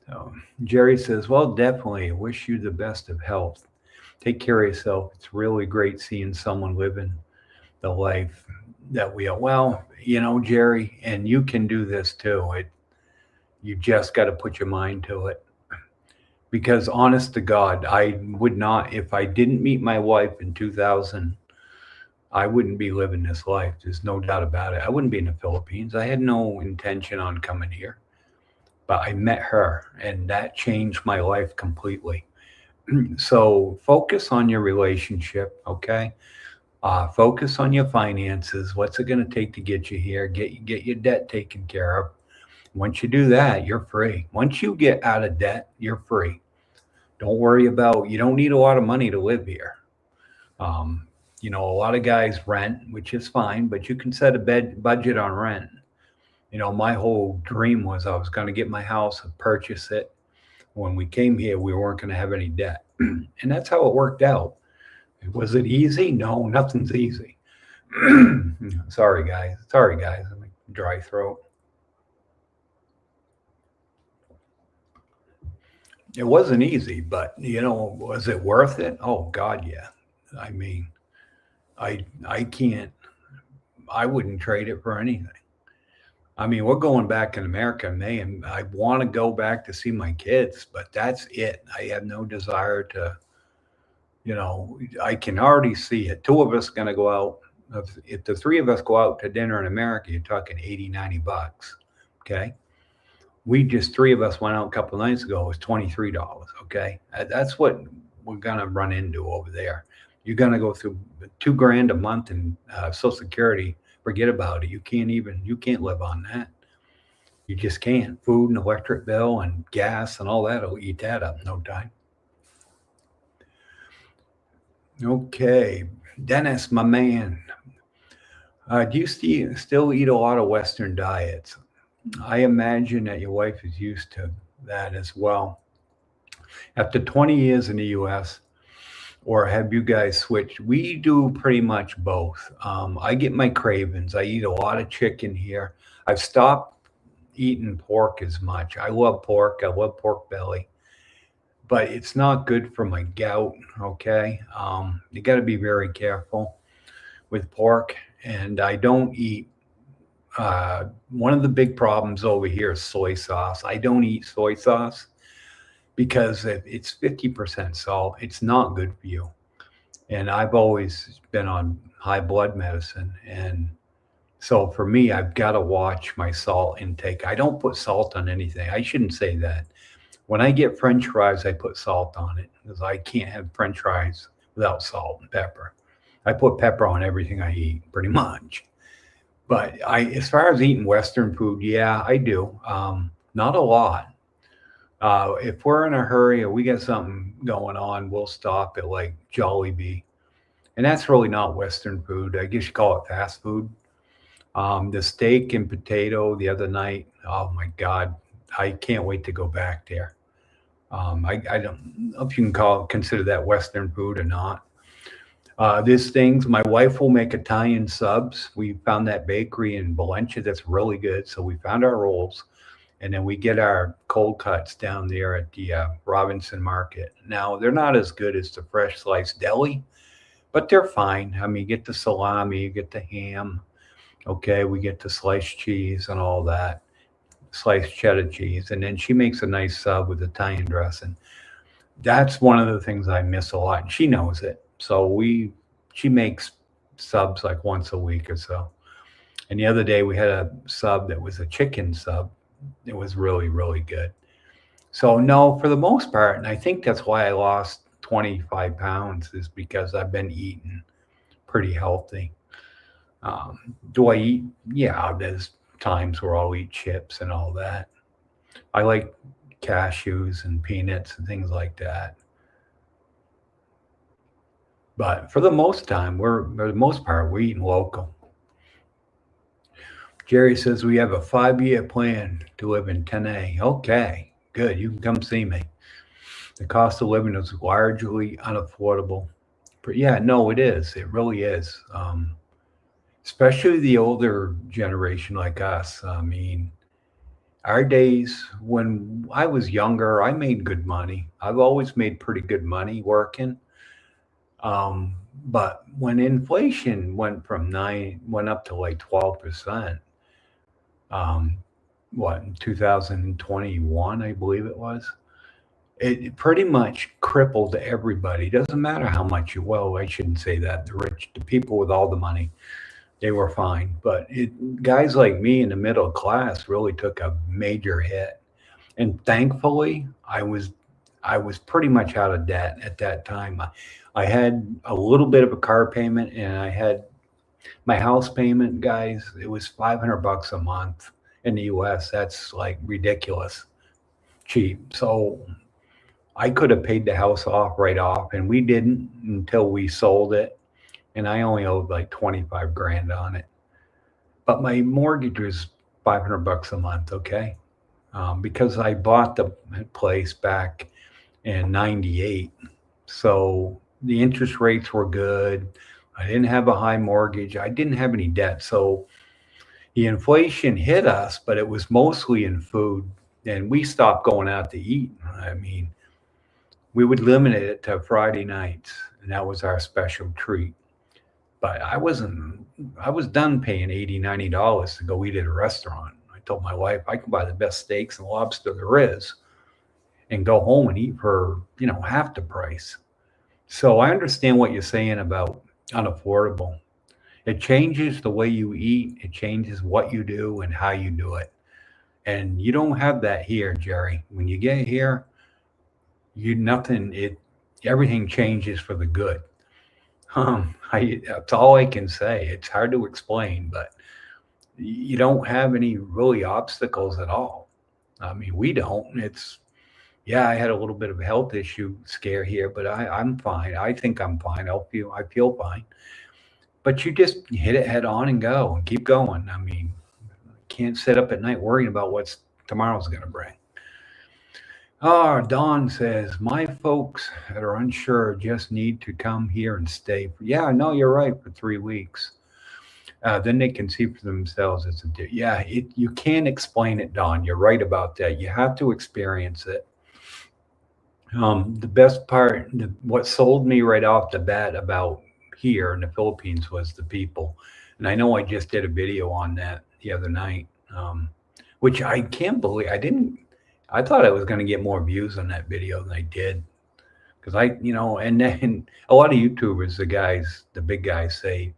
So Jerry says, well, definitely. I wish you the best of health. Take care of yourself. It's really great seeing someone living the life that we are. Well, you know, Jerry, and you can do this too. You just got to put your mind to it. Because honest to God, I would not, if I didn't meet my wife in 2000, I wouldn't be living this life. There's no doubt about it. I wouldn't be in the Philippines. I had no intention on coming here, but I met her and that changed my life completely. So focus on your relationship, okay? Focus on your finances. What's it going to take to get you here? Get your debt taken care of. Once you do that, you're free. Once you get out of debt, you're free. Don't worry about. You don't need a lot of money to live here. Um, you know, a lot of guys rent, which is fine, but you can set a budget on rent. You know, my whole dream was I was going to get my house and purchase it. When we came here, we weren't going to have any debt, and that's how it worked out. Was it easy? No, nothing's easy. Sorry, guys. Sorry, guys. I'm a dry throat. It wasn't easy, but you know, was it worth it? Oh God, yeah. I mean, I can't. I wouldn't trade it for anything. I mean, we're going back in America in May, and I want to go back to see my kids, but that's it. I have no desire to. You know, I can already see it. Two of us going to go out. If the three of us go out to dinner in America, you're talking 80, $90. Okay. We just, three of us went out a couple of nights ago. It was $23. Okay. That's what we're going to run into over there. You're going to go through 2 grand a month in Social Security. Forget about it. You can't live on that. You just can't. Food and electric bill and gas and all that will eat that up in no time. Okay, Dennis, my man, do you still eat a lot of Western diets? I imagine that your wife is used to that as well. After 20 years in the US, or have you guys switched? We do pretty much both. I get my cravings. I eat a lot of chicken here. I've stopped eating pork as much. I love pork. I love pork belly, but it's not good for my gout. Okay. You got to be very careful with pork. And I don't eat. One of the big problems over here is soy sauce. I don't eat soy sauce because it's 50% salt. It's not good for you. And I've always been on high blood medicine. And so for me, I've got to watch my salt intake. I don't put salt on anything. I shouldn't say that. When I get French fries, I put salt on it because I can't have French fries without salt and pepper. I put pepper on everything I eat, pretty much. But as far as eating Western food, yeah, I do. Not a lot. If we're in a hurry or we got something going on, we'll stop at like Jollibee, and that's really not Western food. I guess you call it fast food. The steak and potato the other night. Oh my God, I can't wait to go back there. I don't know if you can consider that Western food or not. These things, my wife will make Italian subs. We found that bakery in Valencia that's really good. So we found our rolls, and then we get our cold cuts down there at the Robinson Market. Now, they're not as good as the fresh sliced deli, but they're fine. I mean, you get the salami, you get the ham. Okay, we get the sliced cheese and all that, sliced cheddar cheese, and then she makes a nice sub with Italian dressing. That's one of the things I miss a lot, and she knows it. So she makes subs like once a week or so. And the other day we had a sub that was a chicken sub. It was really, really good. So no, for the most part, and I think that's why I lost 25 pounds is because I've been eating pretty healthy. Do I eat? Yeah, there's times where I'll eat chips and all that. I like cashews and peanuts and things like that. But for the most time, for the most part, we're eating local. Jerry says we have a 5-year plan to live in 10A. Okay, good. You can come see me. The cost of living is largely unaffordable. But yeah, no, it is. It really is. Especially the older generation like us. I mean, our days when I was younger, I made good money. I've always made pretty good money working. But when inflation went up to like 12%, um, what, in 2021, I believe it was, it pretty much crippled everybody. Doesn't matter how much well, I shouldn't say that. The people with all the money, they were fine. But guys like me in the middle class really took a major hit. And thankfully, I was pretty much out of debt at that time. I had a little bit of a car payment, and I had my house payment, guys. It was $500 a month in the U.S. That's like ridiculous cheap. So I could have paid the house off right off, and we didn't until we sold it, and I only owed like 25 grand on it. But my mortgage was $500 a month. Okay, because I bought the place back in '98, so the interest rates were good. I didn't have a high mortgage. I didn't have any debt. So the inflation hit us, but it was mostly in food. And we stopped going out to eat. I mean, we would limit it to Friday nights, and that was our special treat. But I was done paying $80, $90 to go eat at a restaurant. I told my wife I can buy the best steaks and lobster there is and go home and eat for, half the price. So I understand what you're saying about unaffordable. It changes the way you eat, it changes what you do and how you do it. And you don't have that here, Jerry. When you get here, everything changes for the good. That's all I can say. It's hard to explain, but you don't have any really obstacles at all. I mean, we don't. Yeah, I had a little bit of a health issue scare here, but I'm fine. I think I'm fine. I feel fine. But you just hit it head on and go and keep going. I mean, can't sit up at night worrying about what tomorrow's going to bring. Don says, my folks that are unsure just need to come here and stay. Yeah, no, you're right, for 3 weeks. Then they can see for themselves. You can't explain it, Don. You're right about that. You have to experience it. The best part, what sold me right off the bat about here in the Philippines was the people. And I know I just did a video on that the other night, which I can't believe I thought I was going to get more views on that video than I did. Because and then a lot of YouTubers, the big guys say,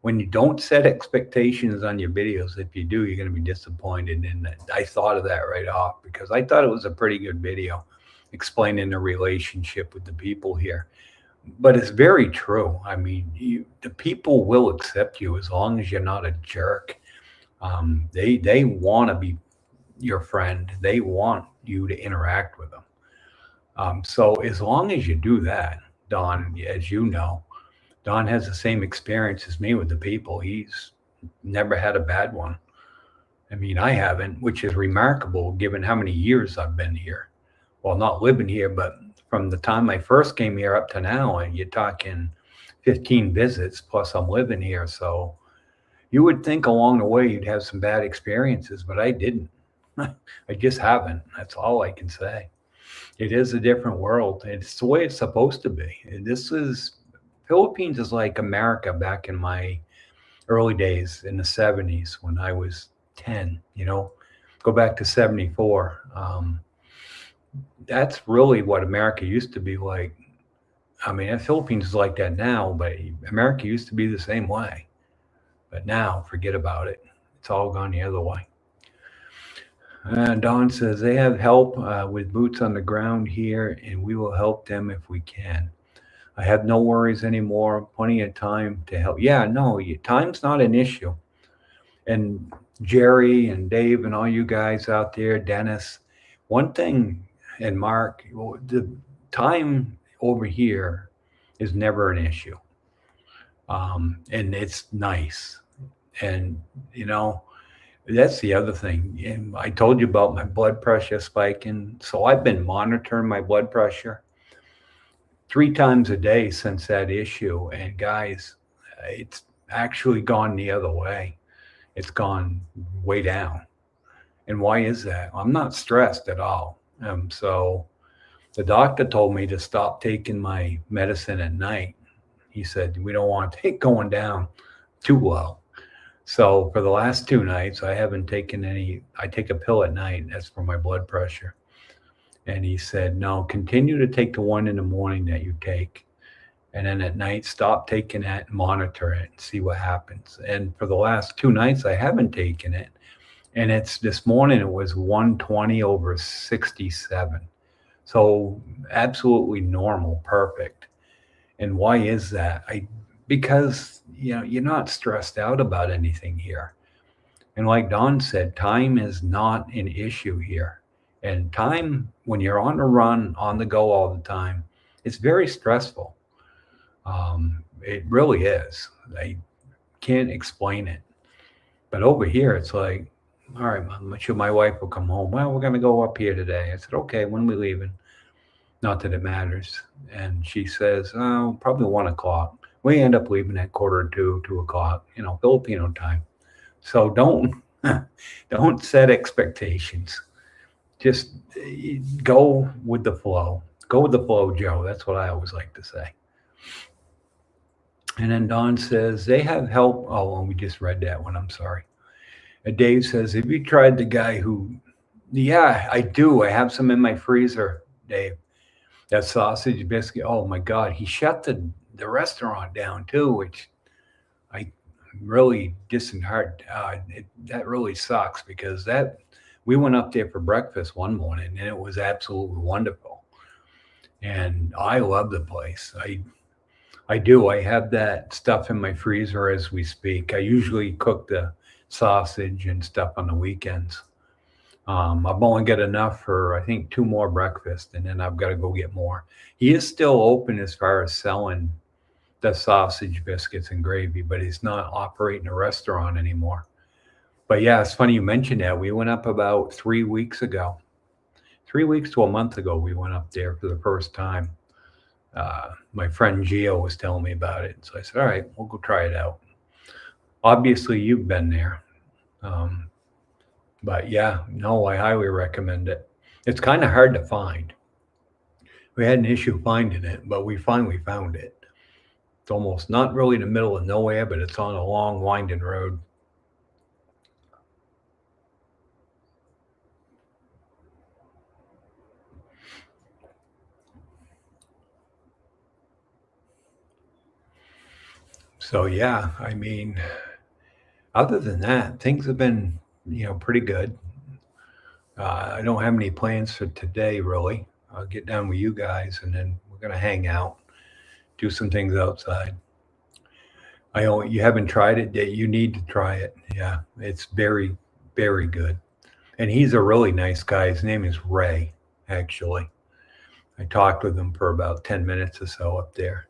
when you don't set expectations on your videos, if you do, you're going to be disappointed. And I thought of that right off because I thought it was a pretty good video explaining the relationship with the people here. But it's very true. I mean, the people will accept you as long as you're not a jerk. They want to be your friend. They want you to interact with them. So as long as you do that, Don, as you know, Don has the same experience as me with the people. He's never had a bad one. I mean, I haven't, which is remarkable given how many years I've been here. Well, not living here, but from the time I first came here up to now, and you're talking 15 visits, plus I'm living here. So you would think along the way you'd have some bad experiences, but I didn't. I just haven't. That's all I can say. It is a different world. It's the way it's supposed to be. And this is Philippines is like America back in my early days in the 70s when I was 10, go back to 74. That's really what America used to be like. I mean, the Philippines is like that now, but America used to be the same way. But now, forget about it. It's all gone the other way. Don says they have help with boots on the ground here, and we will help them if we can. I have no worries anymore. Plenty of time to help. Yeah, no, time's not an issue. And Jerry and Dave and all you guys out there, Dennis, one thing, and Mark, the time over here is never an issue. And it's nice. And, that's the other thing. And I told you about my blood pressure spiking. So I've been monitoring my blood pressure 3 times a day since that issue. And guys, it's actually gone the other way. It's gone way down. And why is that? I'm not stressed at all. So the doctor told me to stop taking my medicine at night. He said, we don't want to take going down too low. So for the last 2 nights, I haven't taken any. I take a pill at night. That's for my blood pressure. And he said, no, continue to take the one in the morning that you take. And then at night, stop taking that and monitor it and see what happens. And for the last 2 nights, I haven't taken it. And it's this morning, it was 120/67. So absolutely normal, perfect. And why is that? Because you're not stressed out about anything here. And like Don said, time is not an issue here. And time, when you're on the run, on the go all the time, it's very stressful. It really is. I can't explain it. But over here, it's like, all right, I'm sure my wife will come home. Well, we're going to go up here today. I said, okay, when are we leaving? Not that it matters. And she says, oh, probably 1 o'clock. We end up leaving at 1:45, 2 o'clock, Filipino time. So don't set expectations. Just go with the flow. Go with the flow, Joe. That's what I always like to say. And then Don says they have help. Oh, and we just read that one. I'm sorry. And Dave says, have you tried the guy who? Yeah, I do. I have some in my freezer, Dave. That sausage biscuit. Oh my God, he shut the restaurant down too, which I really disheartened. That really sucks because we went up there for breakfast one morning and it was absolutely wonderful. And I love the place. I do. I have that stuff in my freezer as we speak. I usually cook the sausage and stuff on the weekends. I've only got enough for, I think, 2 more breakfasts, and then I've got to go get more. He is still open as far as selling the sausage biscuits and gravy, but he's not operating a restaurant anymore. But yeah, it's funny you mentioned that. We went up about 3 weeks ago. 3 weeks to a month ago, we went up there for the first time. My friend Gio was telling me about it. So I said, all right, we'll go try it out. Obviously, you've been there. But yeah, no, I highly recommend it. It's kind of hard to find. We had an issue finding it, but we finally found it. It's almost not really in the middle of nowhere, but it's on a long, winding road. So yeah, I mean, other than that, things have been, pretty good. I don't have any plans for today, really. I'll get down with you guys, and then we're gonna hang out, do some things outside. You haven't tried it yet. You need to try it. Yeah, it's very, very good. And he's a really nice guy. His name is Ray, actually. I talked with him for about 10 minutes or so up there.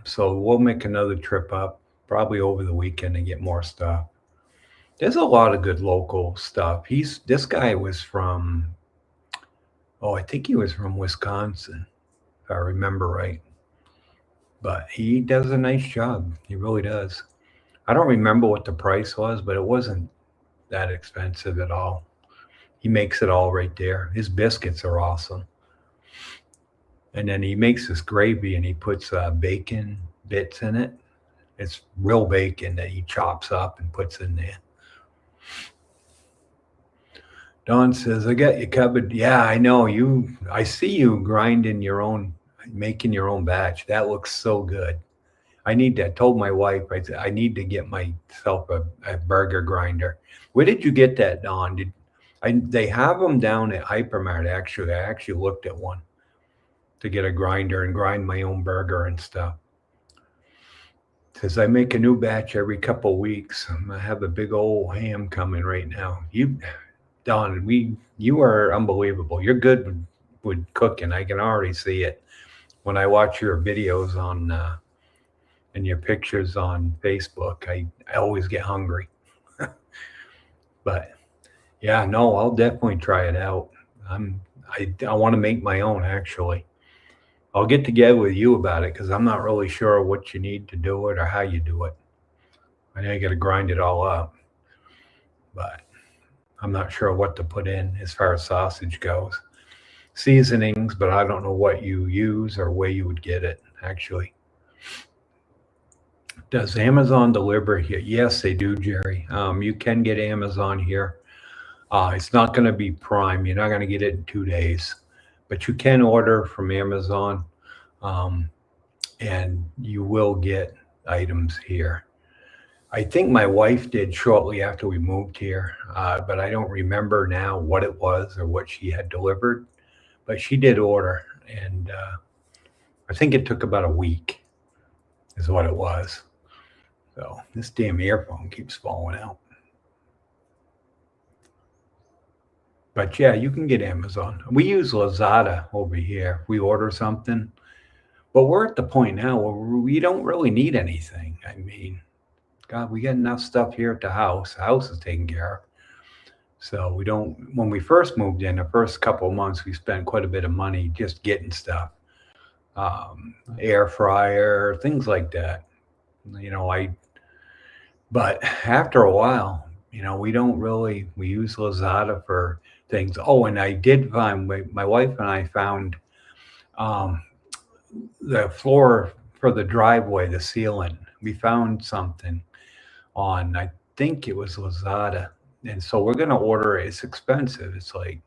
So we'll make another trip up, probably over the weekend, and get more stuff. There's a lot of good local stuff. This guy was from, I think he was from Wisconsin, if I remember right. But he does a nice job. He really does. I don't remember what the price was, but it wasn't that expensive at all. He makes it all right there. His biscuits are awesome. And then he makes this gravy and he puts bacon bits in it. It's real bacon that he chops up and puts in there. Don says, I got you covered. Yeah, I know you. I see you grinding your own, making your own batch. That looks so good. I told my wife, I need to get myself a burger grinder. Where did you get that, Don? They have them down at Hypermart, actually. I actually looked at one to get a grinder and grind my own burger and stuff. Says I make a new batch every couple weeks. I have a big old ham coming right now. Don, you are unbelievable. You're good with cooking. I can already see it when I watch your videos on and your pictures on Facebook. I always get hungry. But yeah, no, I'll definitely try it out. I want to make my own actually. I'll get together with you about it because I'm not really sure what you need to do it or how you do it. I know you got to grind it all up, but I'm not sure what to put in as far as sausage goes. Seasonings, but I don't know what you use or where you would get it actually. Does Amazon deliver here? Yes, they do, Jerry. You can get Amazon here. It's not going to be Prime. You're not going to get it in 2 days, but you can order from Amazon, and you will get items here. I think my wife did shortly after we moved here, but I don't remember now what it was or what she had delivered. But she did order, and I think it took about a week, is what it was. So this damn earphone keeps falling out. But yeah, you can get Amazon. We use Lazada over here. We order something, but we're at the point now where we don't really need anything. I mean, God, we got enough stuff here at the house. The house is taken care of. So we don't, when we first moved in, the first couple of months, we spent quite a bit of money just getting stuff, air fryer, things like that. You know, but after a while, we don't really, we use Lazada for things. Oh, and I did find, my wife and I found um, the floor for the driveway, the ceiling. We found something on, I think it was Lazada. And so we're going to order it. It's expensive. It's like,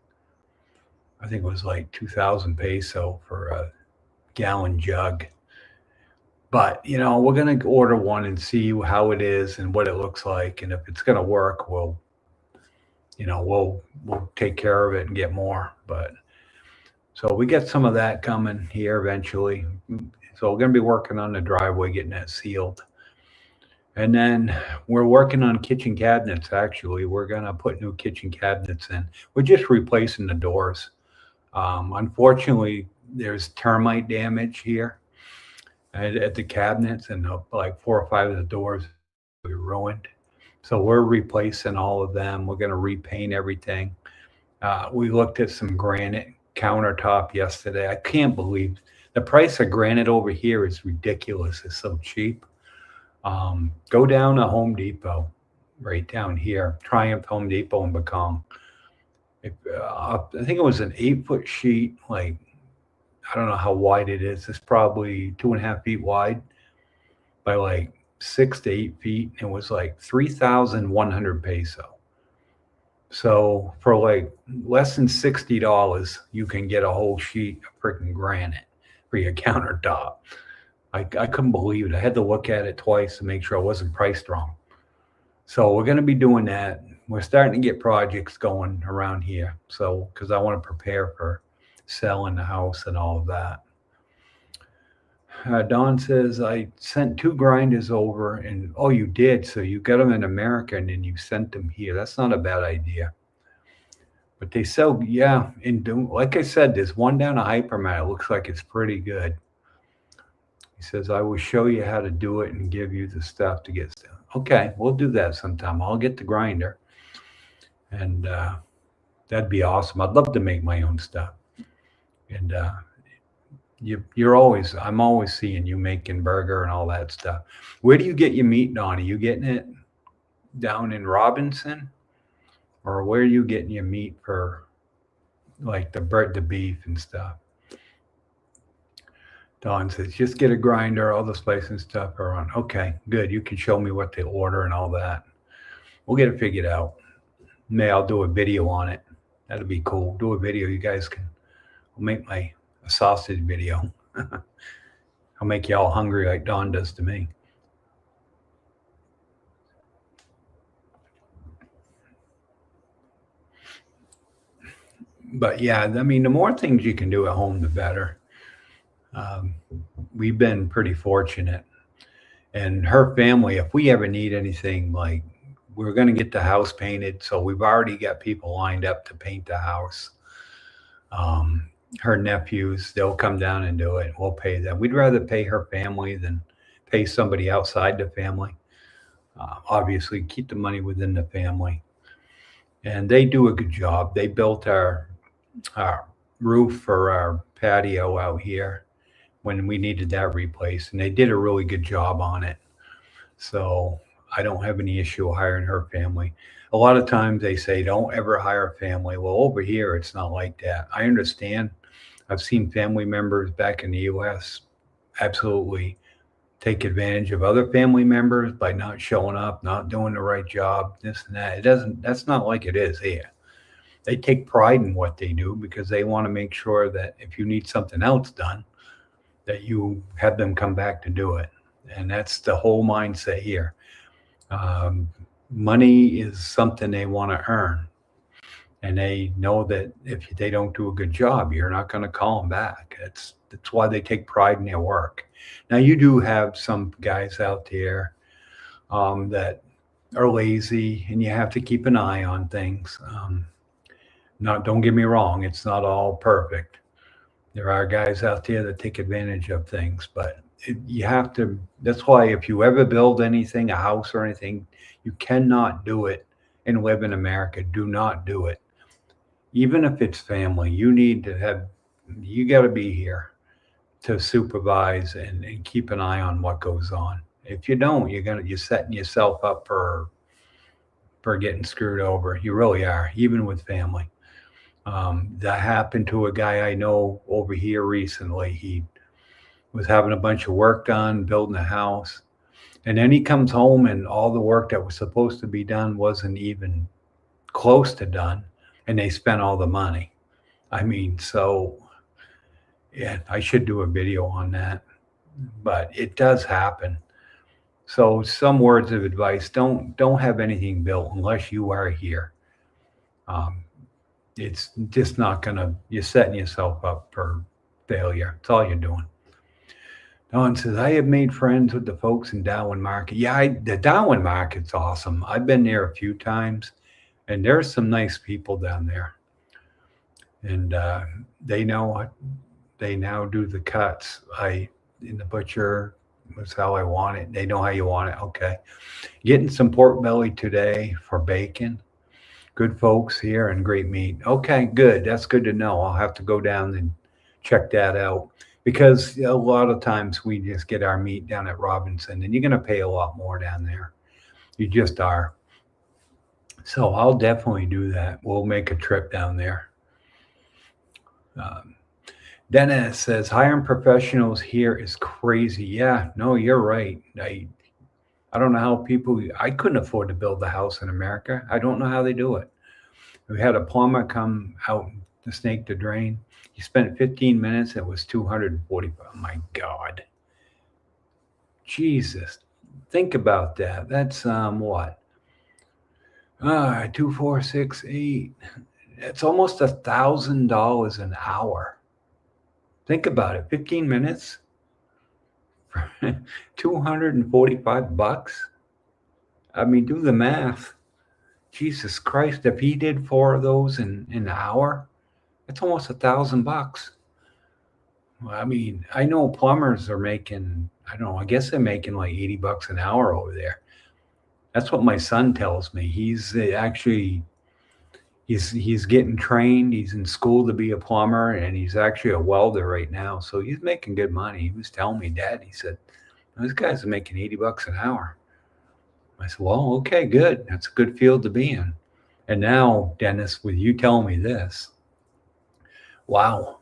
I think it was like 2,000 peso for a gallon jug. But, we're going to order one and see how it is and what it looks like. And if it's going to work, we'll take care of it and get more. But so we get some of that coming here eventually. So we're going to be working on the driveway, getting that sealed. And then we're working on kitchen cabinets, actually. We're going to put new kitchen cabinets in. We're just replacing the doors. Unfortunately, there's termite damage here at the cabinets, and like 4 or 5 of the doors were ruined. So we're replacing all of them. We're going to repaint everything. We looked at some granite countertop yesterday. I can't believe the price of granite over here is ridiculous. It's so cheap. Go down to Home Depot, right down here, Triumph Home Depot in Bacong. I think it was an 8-foot sheet, like, I don't know how wide it is. It's probably 2.5 feet wide by like 6 to 8 feet. It was like 3,100 peso. So for like less than $60, you can get a whole sheet of freaking granite for your countertop. I couldn't believe it. I had to look at it twice to make sure I wasn't priced wrong. So we're going to be doing that. We're starting to get projects going around here. So, because I want to prepare for selling the house and all of that. Don says, I sent 2 grinders over, and oh, you did. So you got them in America and then you sent them here. That's not a bad idea. But they sell, yeah. And like I said, there's one down at Hypermart. It looks like it's pretty good. He says, I will show you how to do it and give you the stuff to get stuff. Okay, we'll do that sometime. I'll get the grinder. And that'd be awesome. I'd love to make my own stuff. And I'm always seeing you making burger and all that stuff. Where do you get your meat, Don? Are you getting it down in Robinson, or where are you getting your meat for like the beef and stuff? Don says, just get a grinder, all the spice and stuff are on. Okay, good. You can show me what they order and all that. We'll get it figured out. May I'll do a video on it. That'd be cool. Do a video. You guys can I'll make my a sausage video. I'll make you all hungry like Don does to me. But yeah, I mean, the more things you can do at home, the better. Um, we've been pretty fortunate. And her family, if we ever need anything, like we're going to get the house painted, so we've already got people lined up to paint the house. Her nephews, they'll come down and do it. We'll pay them. We'd rather pay her family than pay somebody outside the family. Obviously, keep the money within the family. And they do a good job. They built our roof for our patio out here when we needed that replaced, and they did a really good job on it. So I don't have any issue hiring her family. A lot of times they say don't ever hire a family. Well, over here it's not like that. I understand. I've seen family members back in the US absolutely take advantage of other family members by not showing up, not doing the right job, this and that. It doesn't That's not like it is here. They take pride in what they do because they want to make sure that if you need something else done, that you have them come back to do it. And that's the whole mindset here. Um, Money is something they want to earn. And they know that if they don't do a good job, you're not going to call them back. That's why they take pride in their work. Now, you do have some guys out there that are lazy, and you have to keep an eye on things. Not Don't get me wrong, it's not all perfect. There are guys out there that take advantage of things, but you have to. That's why if you ever build anything, a house or anything, you cannot do it and live in America. Do not do it. Even if it's family, you got to be here to supervise and keep an eye on what goes on. If you don't, you're setting yourself up for getting screwed over. You really are, even with family. That happened to a guy I know over here recently. He was having a bunch of work done, building a house. And then he comes home and all the work that was supposed to be done wasn't even close to done. And they spent all the money. I mean, so yeah, I should do a video on that, but it does happen. So some words of advice, don't have anything built unless you are here. Um, it's just not gonna, you're setting yourself up for failure. That's all you're doing. Don says, I have made friends with the folks in Darwin Market. Yeah, the Darwin Market's awesome. I've been there a few times, and there's some nice people down there. And they know what they now do the cuts. In the butcher was how I want it. They know how you want it. Okay. Getting some pork belly today for bacon. Good folks here and great meat. Okay, good. That's good to know. I'll have to go down and check that out because a lot of times we just get our meat down at Robinson and you're going to pay a lot more down there. You just are. So I'll definitely do that. We'll make a trip down there. Dennis says hiring professionals here is crazy. Yeah, no, you're right. I don't know how I couldn't afford to build the house in America. I don't know how they do it. We had a plumber come out to snake the drain. He spent 15 minutes. It was 240. Oh my God. Jesus. Think about that. That's what? 2, 4, 6, 8. It's almost $1,000 an hour. Think about it. 15 minutes. $245. I mean, do the math. Jesus Christ! If he did 4 of those in an hour, that's almost $1,000. Well, I mean, I know plumbers are making. I don't know. I guess they're making like $80 an hour over there. That's what my son tells me. He's getting trained. He's in school to be a plumber, and he's actually a welder right now. So he's making good money. He was telling me, Dad, he said, those guys are making $80 an hour. I said, well, okay, good. That's a good field to be in. And now, Dennis, with you telling me this, wow,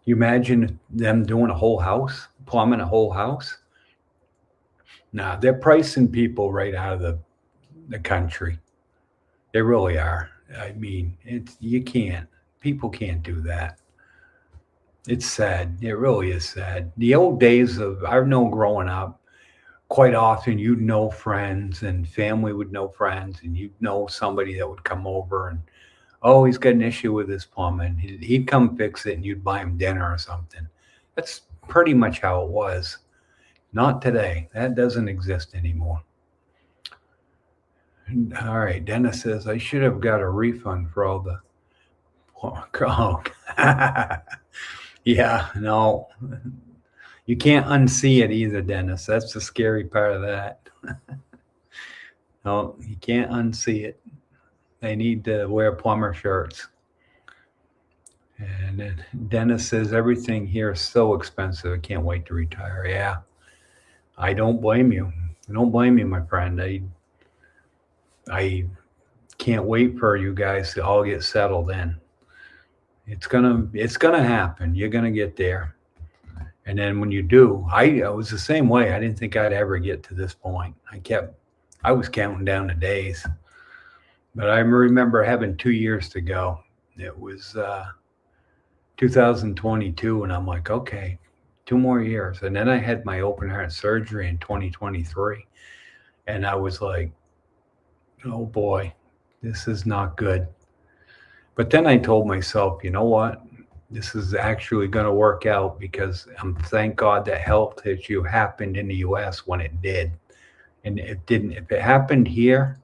you imagine them doing a whole house, plumbing a whole house? Nah, they're pricing people right out of the country. They really are. I mean, people can't do that. It's sad. It really is sad. The old days of, I know growing up, quite often you'd know friends and family would know friends, and you'd know somebody that would come over and, oh, he's got an issue with his plumbing. He'd come fix it and you'd buy him dinner or something. That's pretty much how it was. Not today. That doesn't exist anymore. All right. Dennis says, I should have got a refund for all the. Oh. Yeah, no. You can't unsee it either, Dennis. That's the scary part of that. No, you can't unsee it. They need to wear plumber shirts. And then Dennis says, everything here is so expensive. I can't wait to retire. Yeah, I don't blame you. I don't blame you, my friend. I can't wait for you guys to all get settled in. It's gonna happen. You're gonna get there. And then when you do, I was the same way. I didn't think I'd ever get to this point. I was counting down the days. But I remember having 2 years to go. It was 2022, and I'm like, okay, 2 more years. And then I had my open heart surgery in 2023. And I was like, oh boy, this is not good. But then I told myself, you know what? This is actually going to work out, because thank God that health issue happened in the US when it did. And it didn't. If it happened here,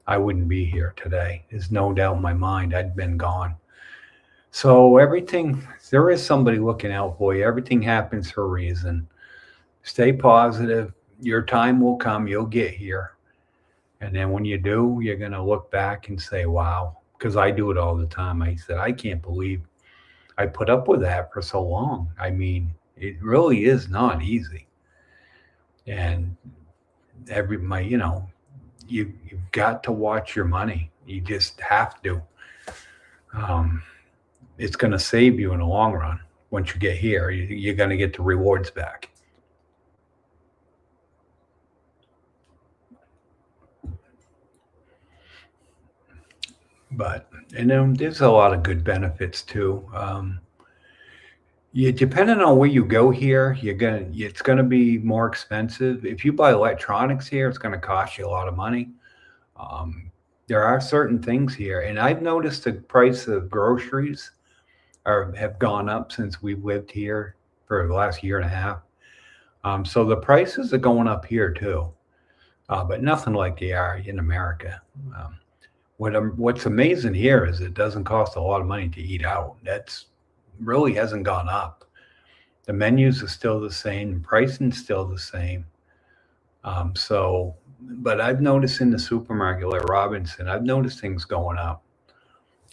I wouldn't be here today. There's no doubt in my mind. I'd been gone. So there is somebody looking out for you. Everything happens for a reason. Stay positive. Your time will come. You'll get here. And then when you do, you're going to look back and say, wow, because I do it all the time. I said, I can't believe I put up with that for so long. I mean, it really is not easy. And you've got to watch your money. You just have to. It's going to save you in the long run. Once you get here, you're going to get the rewards back. And then there's a lot of good benefits too. Depending on where you go here, it's gonna be more expensive. If you buy electronics here, it's gonna cost you a lot of money. There are certain things here, and I've noticed the price of groceries have gone up since we've lived here for the last year and a half. So the prices are going up here too, but nothing like they are in America. What's amazing here is it doesn't cost a lot of money to eat out. That's really hasn't gone up. The menus are still the same, pricing's still the same. But I've noticed in the supermarket like Robinson, I've noticed things going up.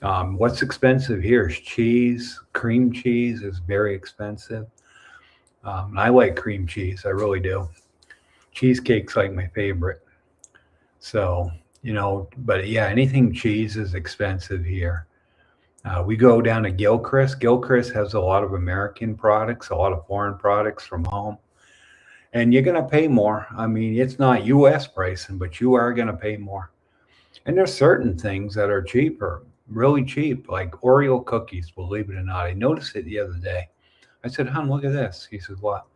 What's expensive here is cheese. Cream cheese is very expensive. I like cream cheese, I really do. Cheesecake's like my favorite. So, but yeah, anything cheese is expensive here. We go down to Gilchrist. Gilchrist has a lot of American products, a lot of foreign products from home. And you're going to pay more. I mean, it's not U.S. pricing, but you are going to pay more. And there's certain things that are cheaper, really cheap, like Oreo cookies, believe it or not. I noticed it the other day. I said, hon, look at this. He says, what?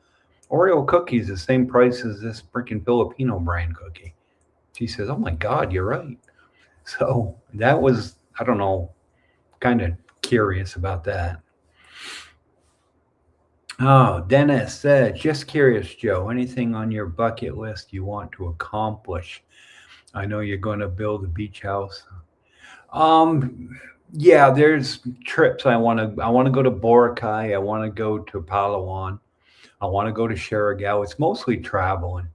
Oreo cookies the same price as this freaking Filipino brand cookie. She says, oh my God, you're right. So that was, I don't know, kind of curious about that. Oh, Dennis said, just curious, Joe, anything on your bucket list you want to accomplish? I know you're going to build a beach house. Yeah, there's trips. I want to go to Boracay. I want to go to Palawan. I want to go to Surigao. It's mostly traveling.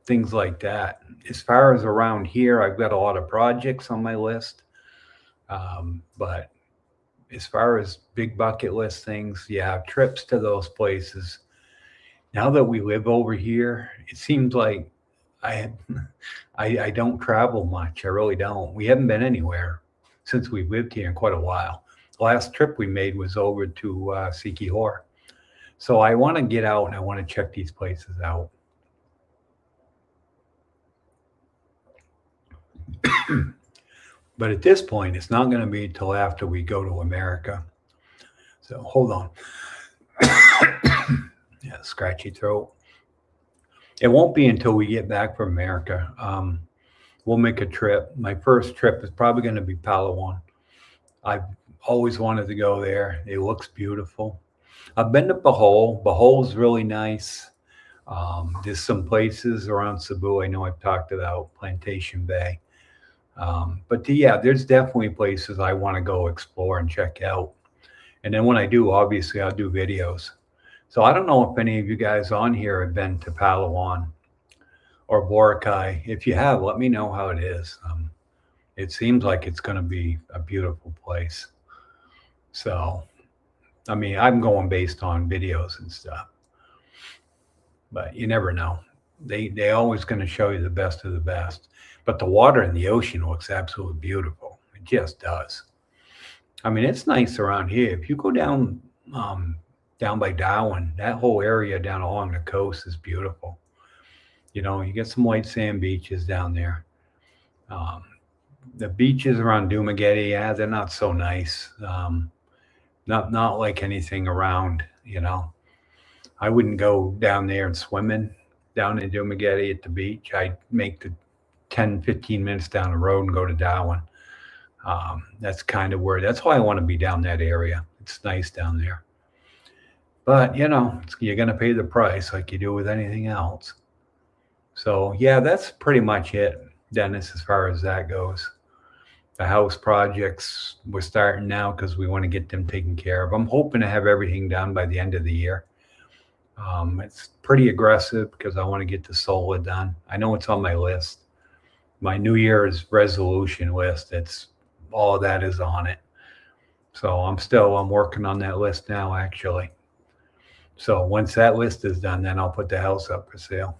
things like that. As far as around here, I've got a lot of projects on my list. But as far as big bucket list things, yeah, trips to those places. Now that we live over here, it seems like I I don't travel much. I really don't. We haven't been anywhere since we lived here in quite a while. The last trip we made was over to Sikihor. So I want to get out and I want to check these places out. But at this point, it's not going to be till after we go to America. So hold on. Yeah, scratchy throat. It won't be until we get back from America. We'll make a trip. My first trip is probably going to be Palawan. I've always wanted to go there. It looks beautiful. I've been to Bohol. Bohol's really nice. There's some places around Cebu I know I've talked about, Plantation Bay. But yeah, there's definitely places I want to go explore and check out. And then when I do, obviously, I'll do videos. So I don't know if any of you guys on here have been to Palawan or Boracay. If you have, let me know how it is. It seems like it's going to be a beautiful place. So, I mean, I'm going based on videos and stuff, but you never know. They always going to show you the best of the best. But the water in the ocean looks absolutely beautiful. It just does. I mean, it's nice around here. If you go down by Darwin, that whole area down along the coast is beautiful. You know, you get some white sand beaches down there. The beaches around Dumaguete, yeah, they're not so nice. Not like anything around, you know. I wouldn't go down there and swimming down in Dumaguete at the beach. I'd make the 10, 15 minutes down the road and go to Darwin. That's kind of where, that's why I want to be down that area. It's nice down there. But, you know, you're going to pay the price like you do with anything else. So, yeah, that's pretty much it, Dennis, as far as that goes. The house projects, we're starting now because we want to get them taken care of. I'm hoping to have everything done by the end of the year. It's pretty aggressive because I want to get the solar done. I know it's on my list. My New Year's resolution list, it's all of that is on it. So I'm working on that list now, actually. So once that list is done, then I'll put the house up for sale.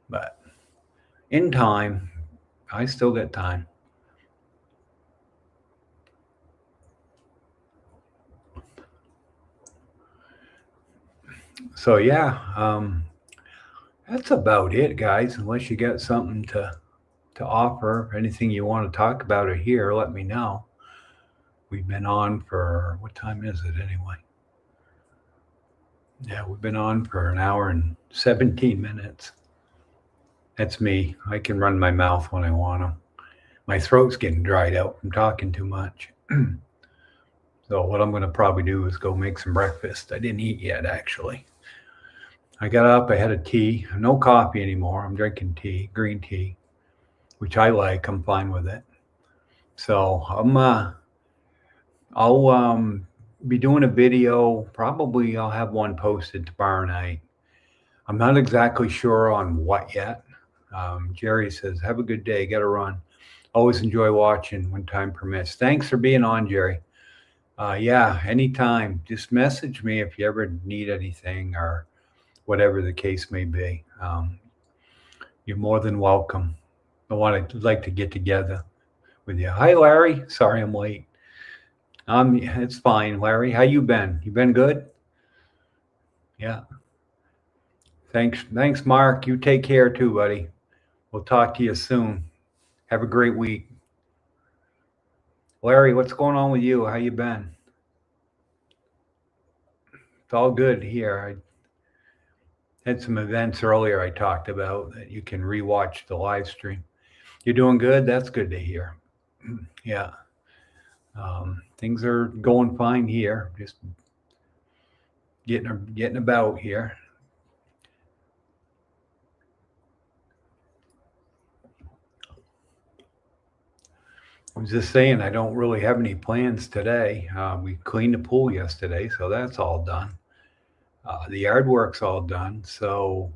But in time, I still got time. So yeah, that's about it, guys. Unless you got something to offer, anything you want to talk about or hear, let me know. We've been on for, what time is it anyway? Yeah, we've been on for an hour and 17 minutes. That's me. I can run my mouth when I want to. My throat's getting dried out from talking too much. So what I'm going to probably do is go make some breakfast. I didn't eat yet, actually. I got up, I had a tea, no coffee anymore. I'm drinking tea, green tea, which I like. I'm fine with it. So I'll be doing a video. Probably I'll have one posted tomorrow night. I'm not exactly sure on what yet. Jerry says, have a good day. Got to run. Always enjoy watching when time permits. Thanks for being on, Jerry. Yeah, anytime. Just message me if you ever need anything or whatever the case may be. You're more than welcome. I'd like to get together with you. Hi, Larry. Sorry I'm late. It's fine, Larry. How you been? You been good? Yeah. Thanks, Mark. You take care too, buddy. We'll talk to you soon. Have a great week. Larry, what's going on with you? How you been? It's all good here. I had some events earlier I talked about that you can rewatch the live stream. You're doing good? That's good to hear. Yeah. Things are going fine here. Just getting about here. I was just saying I don't really have any plans today. We cleaned the pool yesterday, so that's all done. The yard work's all done. So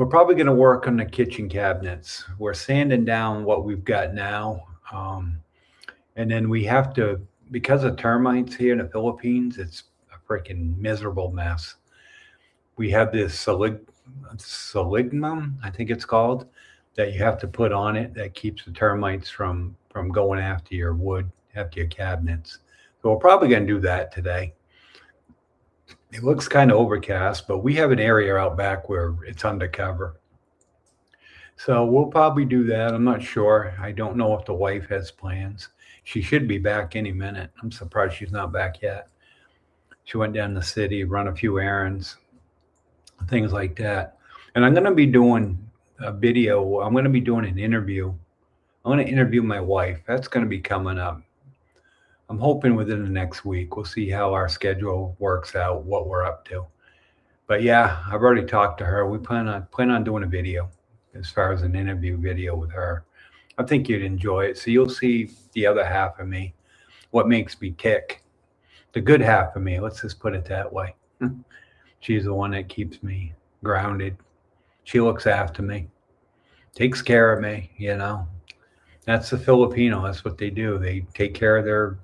We're probably going to work on the kitchen cabinets. We're sanding down what we've got now. And then we have to, because of termites here in the Philippines, it's a freaking miserable mess. We have this salignum, I think it's called, that you have to put on it that keeps the termites from going after your wood, after your cabinets. So we're probably going to do that today. It looks kind of overcast, but we have an area out back where it's undercover. So we'll probably do that. I'm not sure. I don't know if the wife has plans. She should be back any minute. I'm surprised she's not back yet. She went down to the city, run a few errands, things like that. And I'm going to be doing a video. I'm going to be doing an interview. I'm going to interview my wife. That's going to be coming up. I'm hoping within the next week. We'll see how our schedule works out, what we're up to. But yeah, I've already talked to her. We plan on doing a video as far as an interview video with her. I think you'd enjoy it. So you'll see the other half of me, what makes me tick. The good half of me, let's just put it that way. She's the one that keeps me grounded. She looks after me, takes care of me, you know. That's the Filipino. That's what they do. They take care of their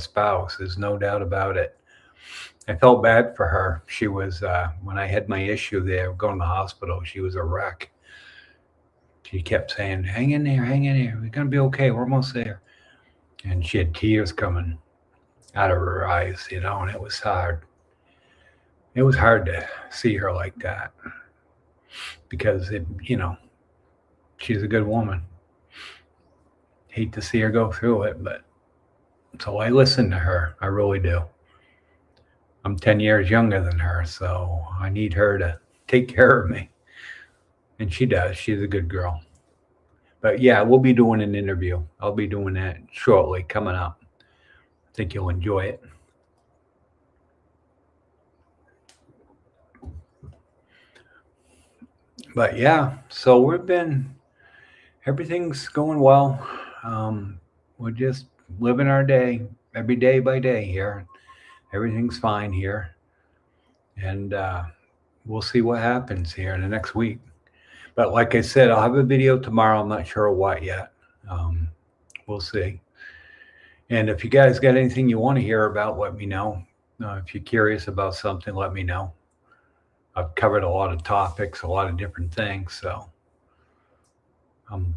spouse. There's no doubt about it. I felt bad for her. She was, when I had my issue there, going to the hospital, she was a wreck. She kept saying, hang in there, we're going to be okay, we're almost there. And she had tears coming out of her eyes, you know, and it was hard. It was hard to see her like that because, she's a good woman. Hate to see her go through it, but so I listen to her. I really do. I'm 10 years younger than her, so I need her to take care of me. And she does. She's a good girl. But yeah, we'll be doing an interview. I'll be doing that shortly, coming up. I think you'll enjoy it. But yeah, so everything's going well. We're just living our day, every day by day here. Everything's fine here. And we'll see what happens here in the next week. But like I said, I'll have a video tomorrow. I'm not sure what yet. We'll see. And if you guys got anything you want to hear about, let me know. If you're curious about something, let me know. I've covered a lot of topics, a lot of different things. So I'm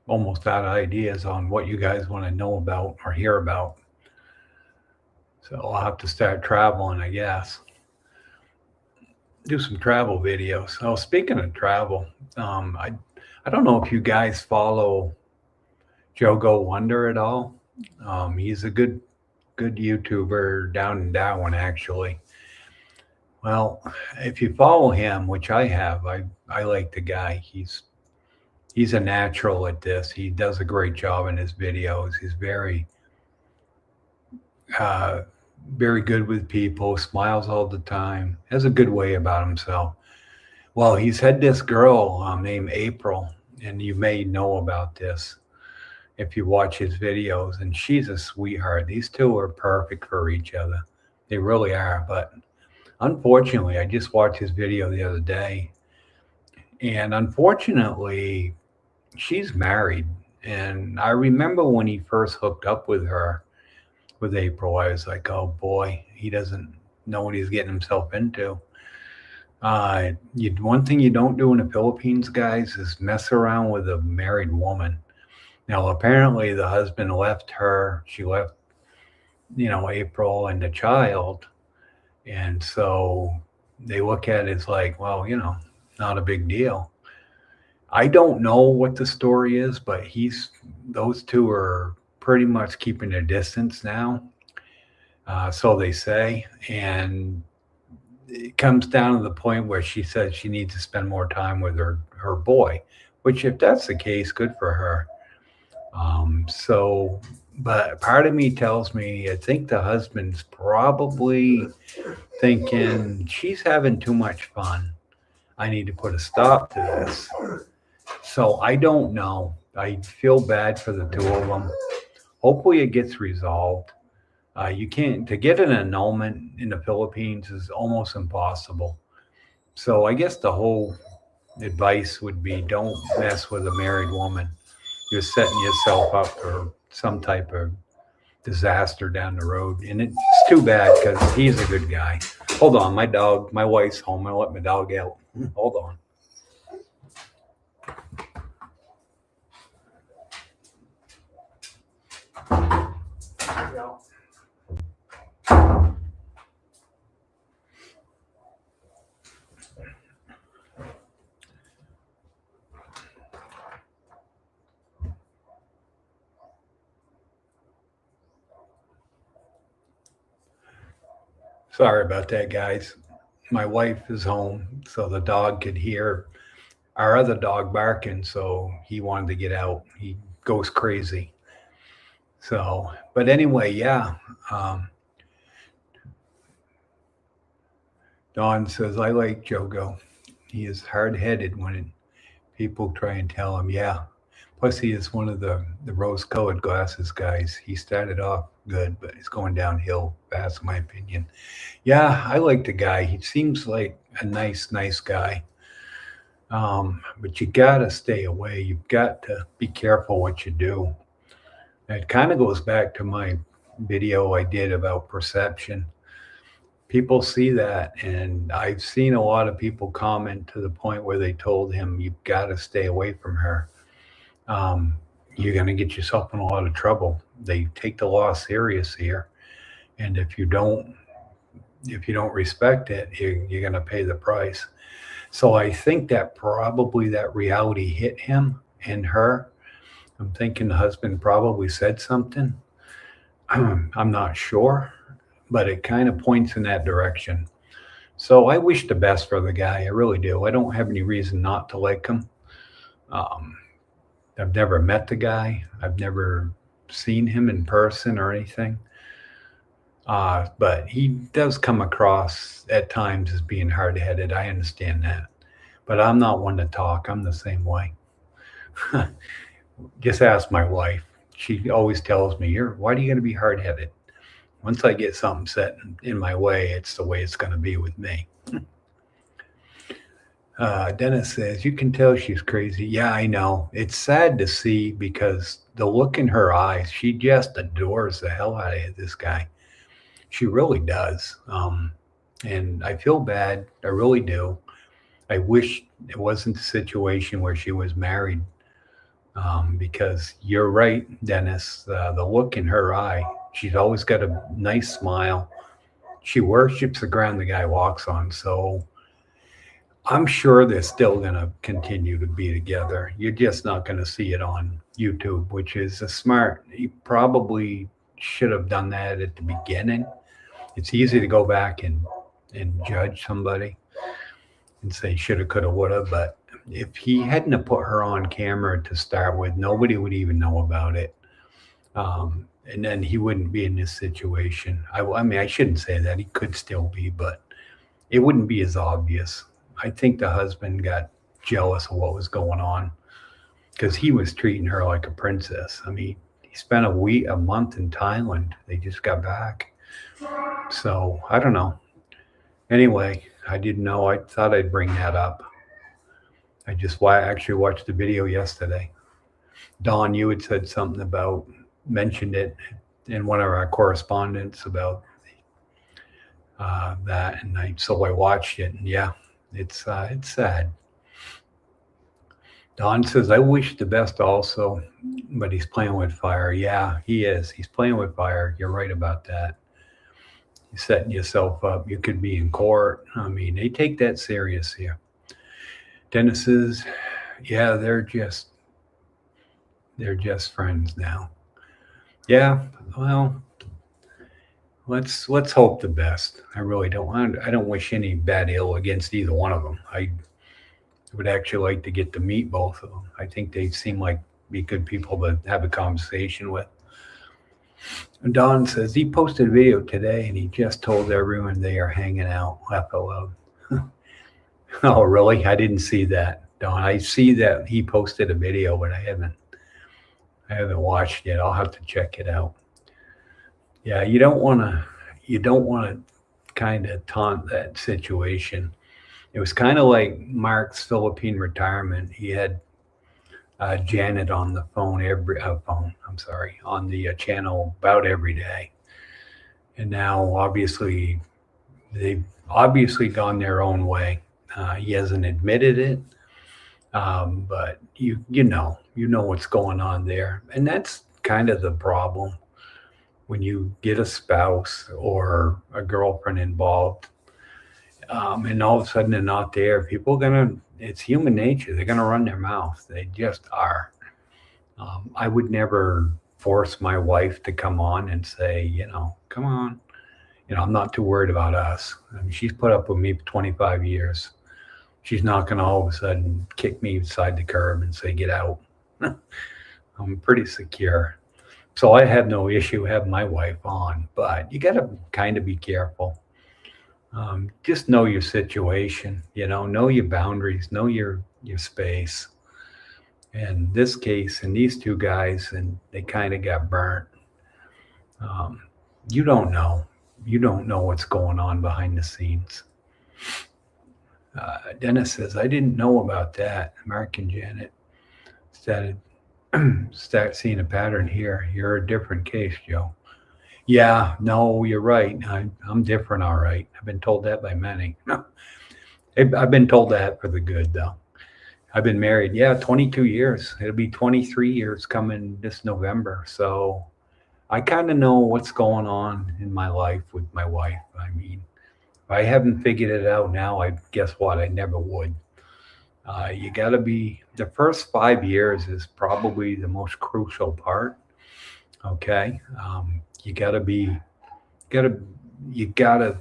almost out of ideas on what you guys want to know about or hear about. So I'll have to start traveling, I guess. Do some travel videos. So speaking of travel, I don't know if you guys follow Jogo Wonder at all. He's a good YouTuber down in Darwin, actually. Well, if you follow him, which I have, I like the guy. He's a natural at this. He does a great job in his videos. He's very good with people, smiles all the time, has a good way about himself. Well, he's had this girl named April, and you may know about this if you watch his videos, and she's a sweetheart. These two are perfect for each other. They really are. But unfortunately, I just watched his video the other day, and unfortunately, she's married. And I remember when he first hooked up with April, I was like, oh boy, he doesn't know what he's getting himself into. One thing you don't do in the Philippines, guys, is mess around with a married woman. Now, apparently the husband left her. She left, April and the child. And so they look at it as like, well, not a big deal. I don't know what the story is, but those two are pretty much keeping their distance now. So they say. And it comes down to the point where she said she needs to spend more time with her boy, which if that's the case, good for her. But part of me tells me, I think the husband's probably thinking she's having too much fun. I need to put a stop to this. So I don't know. I feel bad for the two of them. Hopefully it gets resolved. To get an annulment in the Philippines is almost impossible. So I guess the whole advice would be don't mess with a married woman. You're setting yourself up for some type of disaster down the road. And it's too bad because he's a good guy. Hold on, my wife's home. I'll let my dog out. Hold on. Sorry about that, guys. My wife is home, so the dog could hear our other dog barking, so he wanted to get out. He goes crazy. So, but anyway, yeah. Um, Don says, I like Jogo. He is hard headed when people try and tell him, yeah. Plus, he is one of the rose colored glasses guys. He started off good, but he's going downhill fast, in my opinion. Yeah, I like the guy. He seems like a nice guy. But you got to stay away. You've got to be careful what you do. It kind of goes back to my video I did about perception. People see that, and I've seen a lot of people comment to the point where they told him, you've got to stay away from her. Um, you're going to get yourself in a lot of trouble. They take the law serious here. And if you don't respect it, you're going to pay the price. So I think that probably that reality hit him and her. I'm thinking the husband probably said something. I'm not sure, but it kind of points in that direction. So I wish the best for the guy. I really do. I don't have any reason not to like him. Um, I've never met the guy. I've never seen him in person or anything. But he does come across at times as being hard headed. I understand that. But I'm not one to talk. I'm the same way. Just ask my wife. She always tells me, why are you going to be hard headed? Once I get something set in my way, it's the way it's going to be with me. Dennis says, you can tell she's crazy. Yeah, I know. It's sad to see because the look in her eyes, she just adores the hell out of this guy. She really does. And I feel bad. I really do. I wish it wasn't a situation where she was married. Because you're right, Dennis. The look in her eye, she's always got a nice smile. She worships the ground the guy walks on. So I'm sure they're still going to continue to be together. You're just not going to see it on YouTube, which is a smart. You probably should have done that at the beginning. It's easy to go back and judge somebody and say shoulda, coulda, woulda. But if he hadn't have put her on camera to start with, nobody would even know about it. And then he wouldn't be in this situation. I mean, I shouldn't say that. He could still be, but it wouldn't be as obvious. I think the husband got jealous of what was going on because he was treating her like a princess. I mean, he spent a month in Thailand. They just got back. So I don't know. Anyway, I didn't know. I thought I'd bring that up. I actually watched the video yesterday. Dawn, you had said something mentioned it in one of our correspondence about that, and so I watched it, and yeah, it's sad. Don says, I wish the best also, but he's playing with fire. Yeah, he is. He's playing with fire. You're right about that. You're setting yourself up. You could be in court. I mean, they take that serious here. Dennis says, yeah, they're just friends now. Yeah, well, let's hope the best. I really don't. I don't wish any bad ill against either one of them. I would actually like to get to meet both of them. I think they seem like be good people to have a conversation with. And Don says he posted a video today and he just told everyone they are hanging out. Laugh out loud. Oh, really? I didn't see that, Don. I see that he posted a video, but I haven't watched it. I'll have to check it out. Yeah, you don't want to kind of taunt that situation. It was kind of like Mark's Philippine retirement. He had Janet on the phone on the channel about every day. And now, obviously, they've obviously gone their own way. He hasn't admitted it, but you know what's going on there, and that's kind of the problem when you get a spouse or a girlfriend involved, and all of a sudden they're not there. People are gonna. It's human nature. They're gonna run their mouth. They just are. I would never force my wife to come on and say, come on. I'm not too worried about us. I mean, she's put up with me for 25 years. She's not going to all of a sudden kick me beside the curb and say, get out. I'm pretty secure. So I have no issue having my wife on, but you got to kind of be careful. Just know your situation, know your boundaries, know your space. And this case, and these two guys, and they kind of got burnt. You don't know. You don't know what's going on behind the scenes. Dennis says, I didn't know about that. Mark and Janet start seeing a pattern here. You're a different case, Joe. Yeah, no, you're right. I'm different, all right. I've been told that by many. I've been told that for the good, though. I've been married, 22 years. It'll be 23 years coming this November. So I kind of know what's going on in my life with my wife. I mean, if I haven't figured it out now, guess what? I never would. You got to be, the first 5 years is probably the most crucial part. Okay. You got to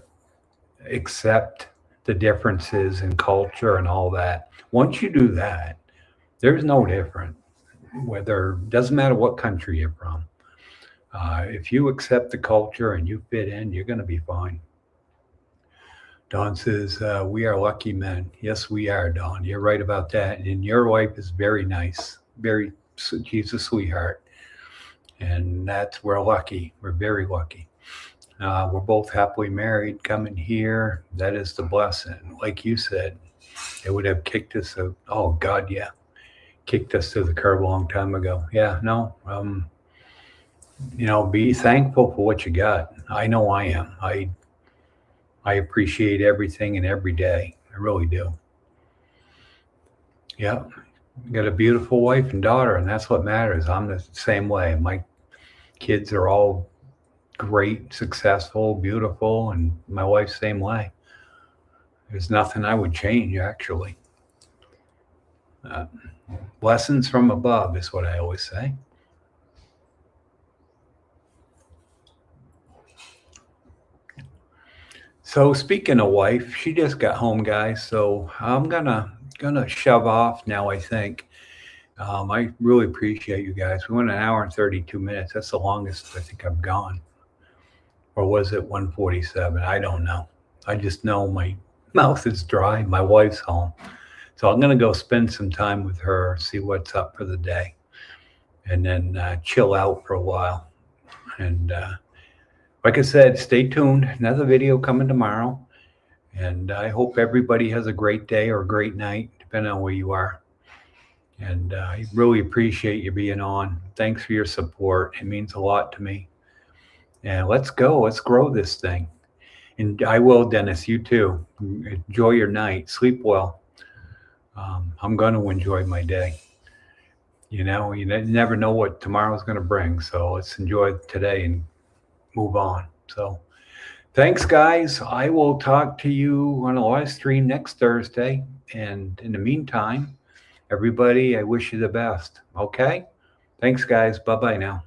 accept the differences in culture and all that. Once you do that, there's no different. Doesn't matter what country you're from. If you accept the culture and you fit in, you're going to be fine. Don says, we are lucky men. Yes, we are, Don. You're right about that. And your wife is very nice. She's a sweetheart. And we're lucky. We're very lucky. We're both happily married coming here. That is the blessing. Like you said, they would have kicked us out. Oh, God, yeah. Kicked us to the curb a long time ago. Yeah, no. Be thankful for what you got. I know I am. I appreciate everything and every day. I really do. Yeah. Got a beautiful wife and daughter, and that's what matters. I'm the same way. My kids are all great, successful, beautiful, and my wife's same way. There's nothing I would change, actually. Blessings from above is what I always say. So speaking of wife, she just got home, guys. So I'm gonna shove off now, I think. I really appreciate you guys. We went an hour and 32 minutes. That's the longest I think I've gone. Or was it 147? I don't know. I just know my mouth is dry. My wife's home. So I'm going to go spend some time with her, see what's up for the day, and then chill out for a while. And like I said, stay tuned. Another video coming tomorrow. And I hope everybody has a great day or a great night, depending on where you are. And I really appreciate you being on. Thanks for your support. It means a lot to me. And let's go. Let's grow this thing. And I will, Dennis, you too. Enjoy your night. Sleep well. I'm going to enjoy my day. You never know what tomorrow's going to bring. So let's enjoy today and move on. So thanks, guys. I will talk to you on a live stream next Thursday. And in the meantime, everybody, I wish you the best. Okay? Thanks, guys. Bye-bye now.